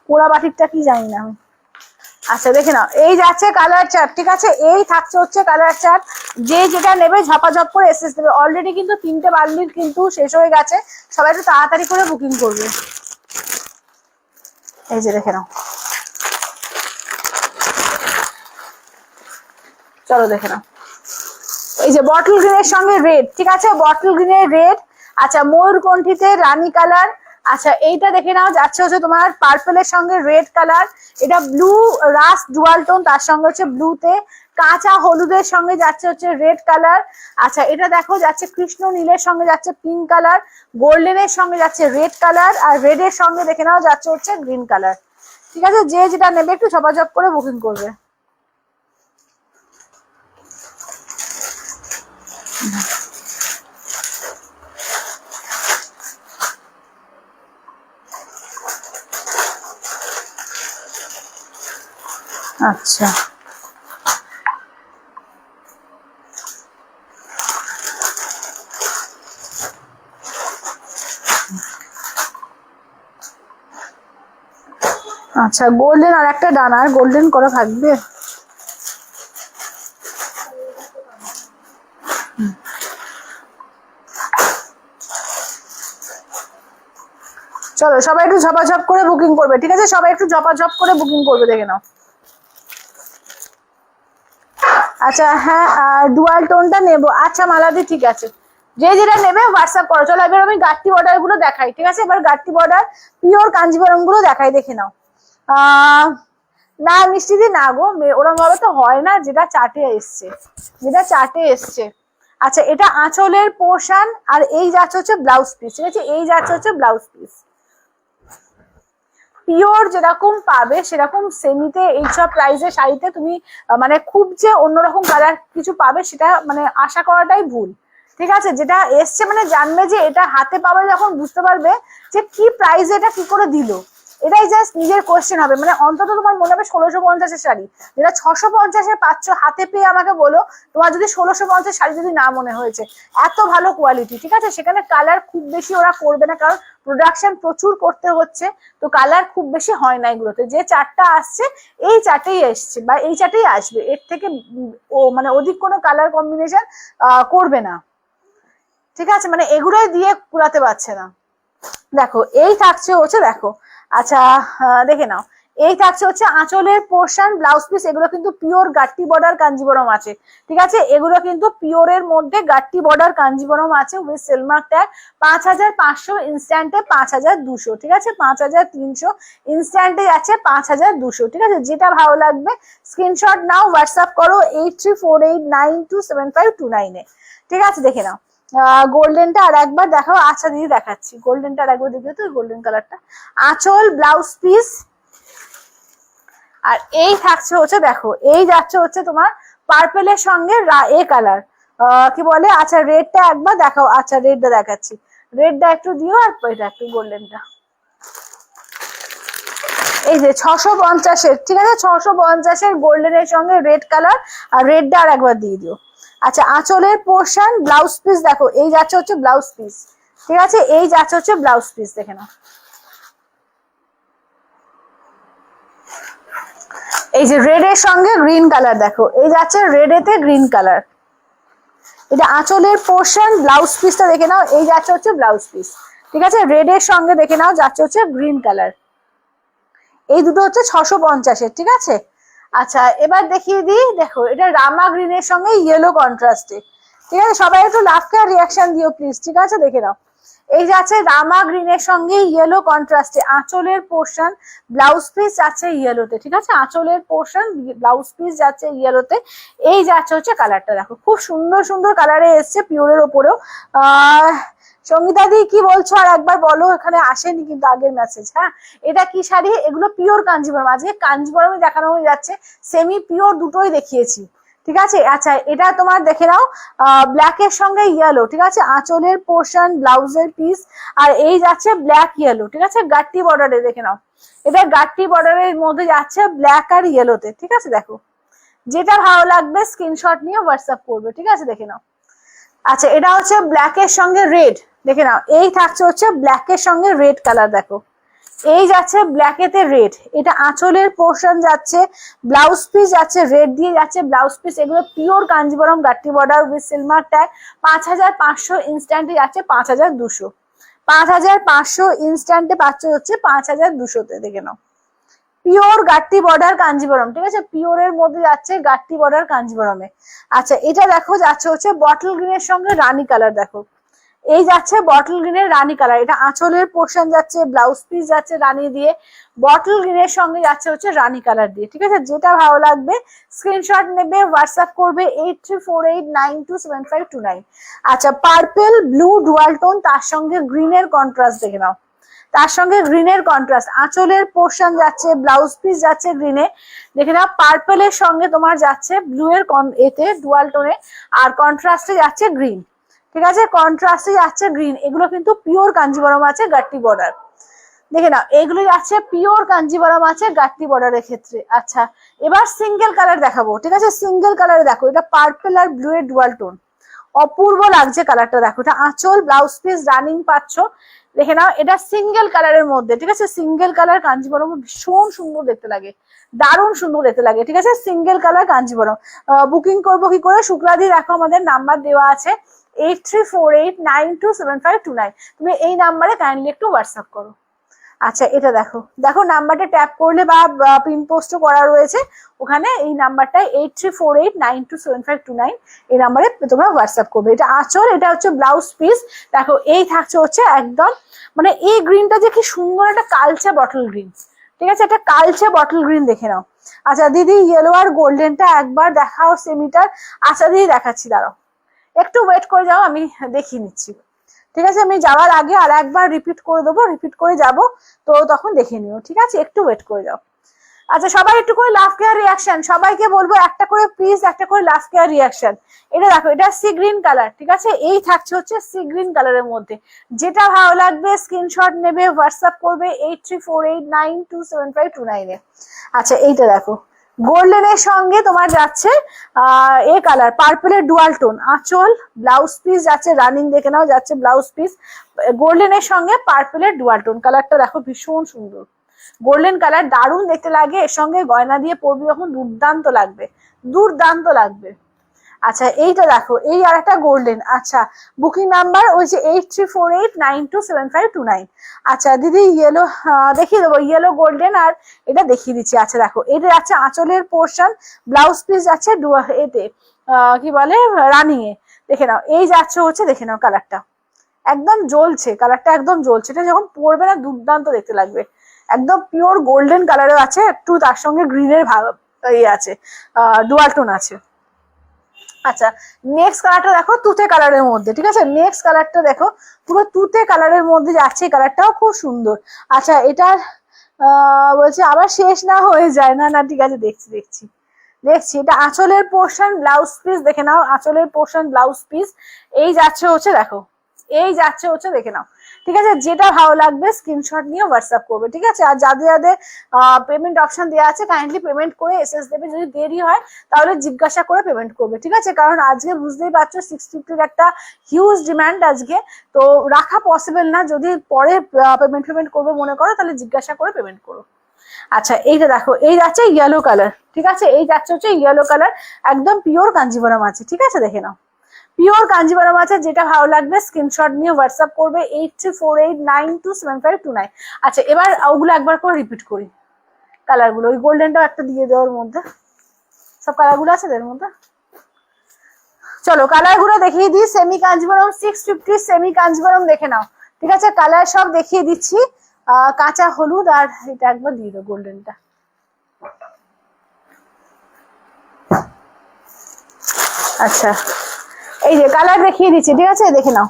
কোড়া বাটিকটা কি জানি না আমি। আচ্ছা দেখে নাও, এই যাচ্ছে কালার চার্ট, ঠিক আছে? এই থাকছে হচ্ছে কালার চার্ট, যে যেটা নেবে ঝপাঝপ করে এসএস দেবে। অলরেডি কিন্তু 3টে বান্ডিল কিন্তু শেষ হয়ে গেছে, সবাই একটু তাড়াতাড়ি করে বুকিং করবে। এই যে দেখে নাও, চলো দেখে নাও, এই যে বটল গ্রিনের সঙ্গে রেড, ঠিক আছে? বটল গ্রিনের রেড। আচ্ছা ময়ূরকণ্ঠীতে রানী কালার। আচ্ছা এইটা দেখে নাও, যাচ্ছে হচ্ছে তোমার পার্পলের সঙ্গে রেড কালার, এটা ব্লু রাস্ট ডুয়াল টোন, তার সঙ্গে হচ্ছে ব্লুতে কাঁচা হলুদের সঙ্গে যাচ্ছে হচ্ছে রেড কালার। আচ্ছা এটা দেখো যাচ্ছে কৃষ্ণ নীলের সঙ্গে যাচ্ছে পিঙ্ক কালার, গোল্ডেনের সঙ্গে যাচ্ছে রেড কালার, আর রেডের সঙ্গে দেখে নাও যাচ্ছে হচ্ছে গ্রিন কালার, ঠিক আছে? যে যেটা নেবে একটু ঝপাঝপ করে বুকিং করবে। আচ্ছা আচ্ছা গোল্ডেন আর একটা ডানা, গোল্ডেন করা থাকবে। চলো সবাই একটু ঝপাঝপ করে বুকিং করবে, ঠিক আছে? সবাই একটু ঝপাঝপ করে বুকিং করবে, দেখে নাও। আচ্ছা হ্যাঁ ডুয়াল টোনটা নেবো, আচ্ছা মালাদি ঠিক আছে, যে যেটা নেবে হোয়াটসঅ্যাপ করো। চলো এবার আমি গাট্টি বর্ডার গুলো দেখাই, ঠিক আছে? এবার গাট্টি বর্ডার পিওর কাঞ্জিবরম গুলো দেখাই, দেখে নাও। না মিষ্টি দি না গো, ওরম ভাবে তো হয় না, যেটা চার্টে এসছে। আচ্ছা এটা আঁচলের পোর্শন, আর এই যাচ্ছে হচ্ছে ব্লাউজ পিস, ঠিক আছে? এই যাচ্ছে হচ্ছে ব্লাউজ পিস। পিওর যেরকম পাবে সেরকম সেমিতে এইসব প্রাইসের শাড়িতে তুমি মানে খুব যে অন্যরকম কালার কিছু পাবে সেটা মানে আশা করাটাই ভুল, ঠিক আছে? যেটা এসছে মানে জানবে যে এটা হাতে পাবে, যখন বুঝতে পারবে যে কি প্রাইসে এটা কি করে দিল, এটাই জাস্ট নিজের কোয়েশ্চেন হবে। মানে অন্তত তোমার মনে হবে 1650-এর শাড়ি, যেটা 650-এ পাচ্ছ হাতে পেয়ে আমাকে বলো তোমার যদি 1650 শাড়ি যদি না মনে হয়েছে, এত ভালো কোয়ালিটি, ঠিক আছে? সেখানে কালার খুব বেশি ওরা করবে না, কারণ প্রোডাকশন প্রচুর করতে হচ্ছে, তো কালার খুব বেশি হয় না এগুলোতে। যে চারটা আসছে এই চারটেই এসছে বা এই চারটেই আসবে, এর থেকে ও মানে অধিক কোনো কালার কম্বিনেশন করবে না, ঠিক আছে? মানে এগুলোই দিয়ে কুড়াতে পারছে না। দেখো এই থাকছে হচ্ছে, দেখো আচ্ছা দেখে নাও, এই থাকছে হচ্ছে আঁচলের পোর্শন, ব্লাউজ পিস, এগুলো কিন্তু পিওর গাট্টি বর্ডার কাঞ্জিবরম আছে, ঠিক আছে? এগুলো কিন্তু পিওরের মধ্যে গাট্টি বর্ডার কাঞ্জিবরম আছে উইথ সেলমার্ক ট্যাগ। 5500 ইনস্ট্যান্টে 5200, ঠিক আছে? 5300 ইনস্ট্যান্টে যাচ্ছে 5200, ঠিক আছে? যেটা ভালো লাগবে স্ক্রিনশট নাও, হোয়াটসঅ্যাপ করো 8348927529-এ, ঠিক আছে? দেখে নাও গোল্ডেনটা আর একবার দেখাও। আচ্ছা দিদি দেখাচ্ছি, গোল্ডেনটা আর একবার দেখবে তো, গোল্ডেন কালারটা আঁচল ব্লাউজ পিস, আর এই থাকছে হচ্ছে দেখো, এই যাচ্ছে হচ্ছে তোমার পার্পেলের সঙ্গে এ কালার কি বলে, আচ্ছা রেডটা একবার দেখাও। আচ্ছা রেডটা দেখাচ্ছি, রেডটা একটু দিও, আর এটা একটু গোল্ডেনটা, এই যে 650-এর, ঠিক আছে? 650-এর গোল্ডেনের সঙ্গে রেড কালার, আর রেডটা আর একবার দিয়ে দিও। আচ্ছা আঁচলের পোর্শন, ব্লাউজ পিস, দেখো এই যাচ্ছে হচ্ছে ব্লাউজ পিস, ঠিক আছে? এই যাচ্ছে হচ্ছে ব্লাউজ পিস, দেখে নাও। এই যে রেড এর সঙ্গে গ্রিন কালার, দেখো এই যাচ্ছে রেড এতে গ্রিন কালার, এটা আঁচলের পোর্শন, ব্লাউজ পিসটা দেখে নাও, এই যাচ্ছে হচ্ছে ব্লাউজ পিস, ঠিক আছে? রেড এর সঙ্গে দেখে নাও যাচ্ছে হচ্ছে গ্রিন কালার, এই দুটো হচ্ছে 650-এর, ঠিক আছে? আচ্ছা এবার দেখিয়ে দিই, দেখো এটা রামা গ্রিনের সঙ্গে ইয়েলো কন্ট্রাস্টে, ঠিক আছে, সবাই একটু লাভ কেয়ার রিয়াকশন দিও প্লিজ। ঠিক আছে, দেখে নাও। এই যাচ্ছে রামা গ্রিনের সঙ্গে ইয়েলো কন্ট্রাস্টে, আঁচলের পোর্শন ব্লাউজ পিস যাচ্ছে ইয়েলোতে। ঠিক আছে, আঁচলের পোর্শন ব্লাউজ পিস যাচ্ছে ইয়েলোতে। এই যাচ্ছে হচ্ছে কালারটা, দেখো খুব সুন্দর সুন্দর কালারে এসছে পিওরের ওপরেও। সঙ্গীতা দি কি বলছো আর একবার বলো, এখানে আসেনি কিন্তু আগের মেসেজ। হ্যাঁ, এটা কি শাড়ি? এগুলো পিওর কাঞ্জিবরম, আজকে কাঞ্জিবরমই দেখানো হয়ে যাচ্ছে, সেমি পিওর দুটোই দেখিয়েছি। ঠিক আছে, আচ্ছা এটা তোমার দেখে নাও ব্ল্যাক এর সঙ্গে ইয়েলো। ঠিক আছে, আঁচলের পোর্শন ব্লাউজের পিস, আর এই যাচ্ছে ব্ল্যাক ইয়েলো। ঠিক আছে, গাট্টি বর্ডারে দেখে নাও, এটা গাট্টি বর্ডারের মধ্যে যাচ্ছে ব্ল্যাক আর ইয়েলোতে। ঠিক আছে, দেখো যেটা ভালো লাগবে স্ক্রিনশট নিয়ে হোয়াটসঅ্যাপ করবে। ঠিক আছে, দেখে নাও। আচ্ছা এটা হচ্ছে ব্ল্যাক এর সঙ্গে রেড, দেখে নাও এই থাকছে হচ্ছে ব্ল্যাক এর সঙ্গে রেড কালার, দেখো এই যাচ্ছে ব্ল্যাক এতে রেড, এটা আঁচলের পোর্শন যাচ্ছে, ব্লাউজ পিস যাচ্ছে রেড দিয়ে যাচ্ছে ব্লাউজ পিস। এগুলো পিওর কাঞ্জিবরম গাট্টি বর্ডার উইথ সিলভার ট্যাগ। 5500 ইনস্ট্যান্টে যাচ্ছে 5200, 5500 ইনস্ট্যান্টে পাচ্ছ হচ্ছে 5200তে। দেখে নাও পিওর গাট্টি বর্ডার কাঞ্জিবরম। ঠিক আছে, পিওরের মধ্যে যাচ্ছে গাট্টি বর্ডার কাঞ্জিবরমে। আচ্ছা এটা দেখো যাচ্ছে হচ্ছে বটল গ্রিনের সঙ্গে রানী কালার, দেখো এই যাচ্ছে বটল গ্রিনের রানী কালার, এটা আঁচলের পোর্শন যাচ্ছে, ব্লাউজ পিস যাচ্ছে রানী দিয়ে, বটল গ্রিনের সঙ্গে যাচ্ছে হচ্ছে রানী কালার দিয়ে। ঠিক আছে, যেটা ভালো লাগবে স্ক্রিনশট নেবে, হোয়াটসঅ্যাপ করবে 8348927529। আচ্ছা পার্পেল ব্লু ডুয়াল টোন, তার সঙ্গে গ্রিনের কন্ট্রাস্ট দেখে নাও, তার সঙ্গে গ্রিনের কন্ট্রাস্ট, আঁচলের পোর্শন যাচ্ছে, ব্লাউজ পিস যাচ্ছে গ্রিনে। দেখে নাও পার্পেলের সঙ্গে তোমার যাচ্ছে ব্লু এর এতে ডুয়াল টোনে, আর কন্ট্রাস্টে যাচ্ছে গ্রিন। ঠিক আছে, কন্ট্রাস্টে যাচ্ছে গ্রিন। এগুলো কিন্তু পিওর কাঞ্জিবরম আছে গাট্টি বর্ডার, দেখে নাও এগুলো যাচ্ছে পিওর কাঞ্জিবরম আছে গাট্টি বর্ডারের ক্ষেত্রে। আচ্ছা এবার সিঙ্গেল কালার দেখাবো। ঠিক আছে, সিঙ্গেল কালারে দেখো, এটা পার্পেল আর ব্লু এর ডুয়াল টোন, অপূর্ব লাগছে কালারটা। দেখো এটা আঁচল, ব্লাউজ পিস রানিং পাচ্ছ, দেখে নাও এটা সিঙ্গেল কালারের মধ্যে। ঠিক আছে, সিঙ্গেল কালার কাঞ্জিবরম ভীষণ সুন্দর দেখতে লাগে, দারুণ সুন্দর দেখতে লাগে। ঠিক আছে, সিঙ্গেল কালার কাঞ্জিবরম। বুকিং করবো কি করে? শুক্লাদি দেখো আমাদের নাম্বার দেওয়া আছে 8348927529, তুমি এই নাম্বারে কাইন্ডলি একটু হোয়াটসঅ্যাপ করো। আচ্ছা এটা দেখো, দেখো নাম্বারটা ট্যাপ করলে বা পিন পোস্টও করা রয়েছে ওখানে, এই নাম্বারটাই 8348927529, এই নাম্বারে তোমরা হোয়াটসঅ্যাপ করবে। এটা আঁচল, এটা হচ্ছে ব্লাউজ পিস, দেখো এই থাকছে হচ্ছে একদম, মানে এই গ্রিনটা যে কি সুন্দর একটা কালচে বটল গ্রিন। ঠিক আছে, একটা কালচে বটল গ্রিন দেখে নাও। আচ্ছা দিদি ইয়েলো আর গোল্ডেনটা একবার দেখাও সেমিটার। আচ্ছা দিদি দেখাচ্ছি, দাঁড়াও একটু ওয়েট করে যাও, আমি দেখিয়ে নিচ্ছি। ঠিক আছে, আমি যাওয়ার আগে আর একবার রিপিট করে দেবো, রিপিট করে যাব, তো তখন দেখে নিও। ঠিক আছে, একটু ওয়েট করে যাও। আচ্ছা সবাই একটু করে লাভ কেয়ার রিয়াকশন, সবাইকে বলবো একটা করে প্লিজ একটা করে লাভ কেয়ার রিয়াকশন। এটা দেখো, এটা সি গ্রিন কালার। ঠিক আছে, এই থাকছে হচ্ছে সি গ্রিন কালারের মধ্যে, যেটা ভালো লাগবে স্ক্রিনশট নেবে, হোয়াটসঅ্যাপ করবে 8348927529 এ। আচ্ছা এইটা দেখো, গোল্ডেনের সঙ্গে তোমার যাচ্ছে এ কালার পার্পলের ডুয়াল টোন, আঁচল ব্লাউজ পিস যাচ্ছে রানিং, দেখে নাও যাচ্ছে ব্লাউজ পিস গোল্ডেনের সঙ্গে পার্পলের ডুয়াল টোন। কালারটা দেখো ভীষণ সুন্দর, গোল্ডেন কালার দারুণ দেখতে লাগে, এর সঙ্গে গয়না দিয়ে পরবি যখন দুর্দান্ত লাগবে, দুর্দান্ত লাগবে। আচ্ছা এইটা দেখো, এই আর একটা গোল্ডেন। আচ্ছা বুকিং নাম্বার ওই যে 8348927529। আচ্ছা দিদি ইয়েলো দেখিয়ে দেবো, ইয়েলো গোল্ডেন আর এটা দেখিয়ে দিচ্ছি। আচ্ছা দেখো এটা যাচ্ছে আঁচলের পোর্শন, ব্লাউজ পিস যাচ্ছে এতে কি বলে রানিং এ, দেখে নাও এই যাচ্ছে হচ্ছে, দেখে নাও কালারটা একদম জ্বলছে, কালারটা একদম জ্বলছে, এটা যখন পরবে না দুর্দান্ত দেখতে লাগবে। একদম পিওর গোল্ডেন কালারও আছে, একটু তার সঙ্গে গ্রিনের ভাব ইয়ে আছে, ডুয়াল টোন আছে। আচ্ছা নেক্সট কালারটা দেখো তুতে কালারের মধ্যে। ঠিক আছে, নেক্সট কালারটা দেখো পুরো তুতে কালারের মধ্যে যাচ্ছে, এই কালারটাও খুব সুন্দর। আচ্ছা এটার বলছি আবার শেষ না হয়ে যায়, না না ঠিক আছে দেখছি দেখছি দেখছি। এটা আঁচলের পোর্শন ব্লাউজ পিস, দেখে নাও আঁচলের পোর্শন ব্লাউজ পিস, এই যাচ্ছে হচ্ছে দেখো, এই যাচ্ছে হচ্ছে দেখে নাও। ঠিক আছে, যেটা ভালো লাগবে স্ক্রিনশট নিয়ে হোয়াটসঅ্যাপ করবে। ঠিক আছে, আর যাদের যাদের পেমেন্ট অপশন দেওয়া আছে কাইন্ডলি পেমেন্ট করে এসএস দেবে, যদি দেরি হয় তাহলে জিজ্ঞাসা করে পেমেন্ট করবে। ঠিক আছে, কারণ আজকে বুঝতেই পারছো 650 একটা হিউজ ডিমান্ড আজকে, তো রাখা পসিবল না, যদি পরে পেমেন্ট করবে মনে করো তাহলে জিজ্ঞাসা করে পেমেন্ট করো। আচ্ছা এইটা দেখো, এই যাচ্ছে ইয়েলো কালার। ঠিক আছে, এই যাচ্ছে হচ্ছে ইয়েলো কালার, একদম পিওর কাঞ্জিবরম আছে। ঠিক আছে, দেখে নাও পিওর কাঞ্জিবরম আছে, যেটা ভালো লাগবে স্ক্রিনশট নিয়ে হোয়াটসঅ্যাপ করবে 8348927529। আচ্ছা এবার ওগুলো একবার করে রিপিট করি কালারগুলো, ওই গোল্ডেনটাও একটা দিয়ে দেওয়ার মধ্যে, সব কালারগুলো আছে এর মধ্যে। চলো কালার গুলো দেখিয়ে দিই। সেমি কাঞ্জিবরম 650 সেমি কাঞ্জিবরম দেখে নাও, ঠিক আছে? কালার সব দেখিয়ে দিচ্ছি। কাঁচা হলুদ আর এটা একবার দিয়ে দাও গোল্ডেনটা। আচ্ছা এই যে কালার দেখিয়ে দিচ্ছি, ঠিক আছে? দেখে নাও।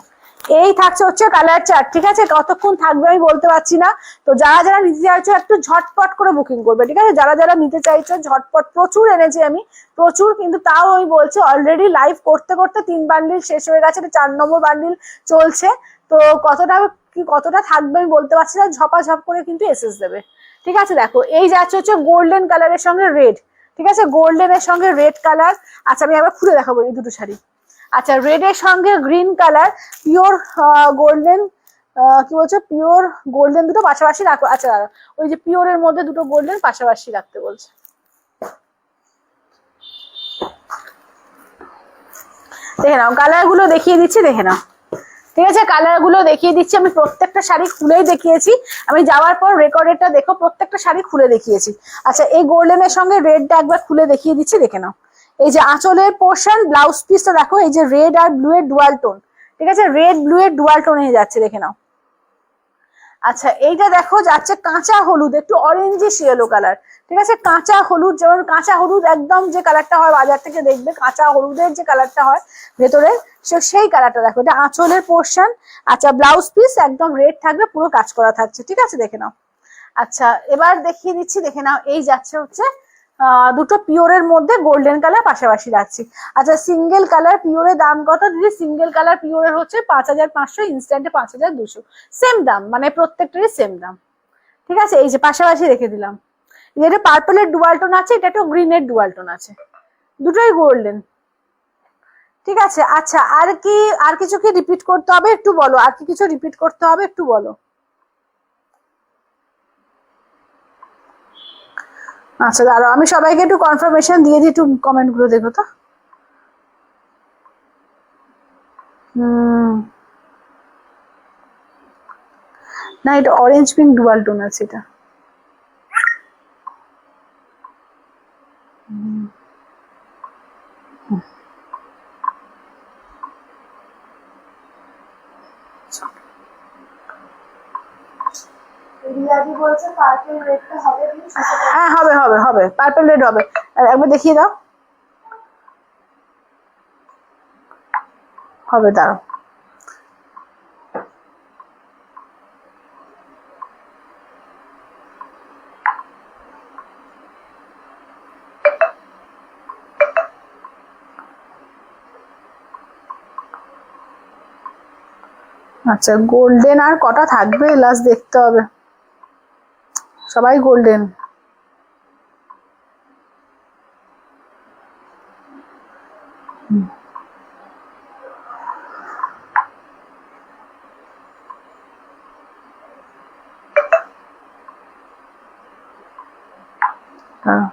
এই থাকছে হচ্ছে কালার চার্ট, ঠিক আছে? কতক্ষণ থাকবে আমি বলতে পারছি না। তো যারা যারা নিতে চাইছো একটু ঝটপট করে বুকিং করবে, ঠিক আছে? যারা যারা নিতে চাইছো ঝটপট, প্রচুর এনেছি আমি, প্রচুর, কিন্তু তাও আমি বলছি অলরেডি লাইভ করতে করতে 3 বান্ডিল শেষ হয়ে গেছে, 4 নম্বর বান্ডিল চলছে। তো কতটা থাকবে আমি বলতে পারছি না, ঝপাঝপ করে কিন্তু এসএস দেবে, ঠিক আছে? দেখো এই যাচ্ছে হচ্ছে গোল্ডেন কালারের সঙ্গে রেড, ঠিক আছে? গোল্ডেনের সঙ্গে রেড কালার। আচ্ছা আমি আবার খুলে দেখাবো এই দুটো শাড়ি। আচ্ছা রেড এর সঙ্গে গ্রিন কালার, পিওর গোল্ডেন, কি বলছো, পিওর গোল্ডেন দুটো পাশাপাশি রাখো। আচ্ছা ওই যে পিওরের মধ্যে দুটো গোল্ডেন পাশাপাশি রাখতে বলছে। দেখে নাও কালার গুলো দেখিয়ে দিচ্ছি, দেখে নাও, ঠিক আছে? কালার গুলো দেখিয়ে দিচ্ছি, আমি প্রত্যেকটা শাড়ি খুলেই দেখিয়েছি। আমি যাওয়ার পর রেকর্ডেরটা দেখো, প্রত্যেকটা শাড়ি খুলে দেখিয়েছি। আচ্ছা এই গোল্ডেনের সঙ্গে রেডটা একবার খুলে দেখিয়ে দিচ্ছি, দেখে নাও। এই যে আঁচলের পোর্শন, ব্লাউজ পিসটা দেখো, এই যে রেড আর ব্লু এর ডুয়াল টোন, ঠিক আছে? রেড ব্লু এর ডুয়াল টোন হয়ে যাচ্ছে, দেখে নাও। আচ্ছা এইটা দেখো যাচ্ছে কাঁচা হলুদ, একটু অরেঞ্জিশ ইয়েলো কালার, ঠিক আছে? কাঁচা হলুদ, যেমন কাঁচা হলুদ একদম যে কালারটা হয় বাজার থেকে দেখবে, কাঁচা হলুদের যে কালারটা হয় ভেতরে, সেই কালারটা দেখো। এটা আঁচলের পোর্শন। আচ্ছা ব্লাউজ পিস একদম রেড থাকবে, পুরো কাজ করা থাকছে, ঠিক আছে? দেখে নাও। আচ্ছা এবার দেখিয়ে দিচ্ছি, দেখে নাও। এই যাচ্ছে হচ্ছে দুটো পিওরের মধ্যে গোল্ডেন কালার পাশাপাশি রাখছি। আচ্ছা সিঙ্গেল কালার পিওরের দাম কত দিদি? সিঙ্গেল কালার পিওরের হচ্ছে 5500, ইনস্ট্যান্টে 5200, সেম দাম, মানে প্রত্যেকটারই সেম দাম, ঠিক আছে? এই যে পাশাপাশি রেখে দিলাম। এটা পার্পলের ডুয়াল টোন আছে, এটা একটু গ্রিনের ডুয়াল টোন আছে, দুটোই গোল্ডেন, ঠিক আছে? আচ্ছা আর কিছু কি রিপিট করতে হবে একটু বলো, আর কি কিছু রিপিট করতে হবে একটু বলো। আচ্ছা দাঁড়াও আমি সবাইকে একটু কনফার্মেশন দিয়ে দিই, একটু কমেন্ট গুলো দেখো তো। না এটা অরেঞ্জ পিঙ্ক ডুয়াল টোন আছে এটা। হ্যাঁ হবে হবে হবে, পার্পল রেড হবে। একবার দেখিয়ে দাও, হবে দাঁড়াও। আচ্ছা গোল্ডেন আর কটা থাকবে লাস্ট দেখতে হবে, সবাই গোল্ডেন। হ্যাঁ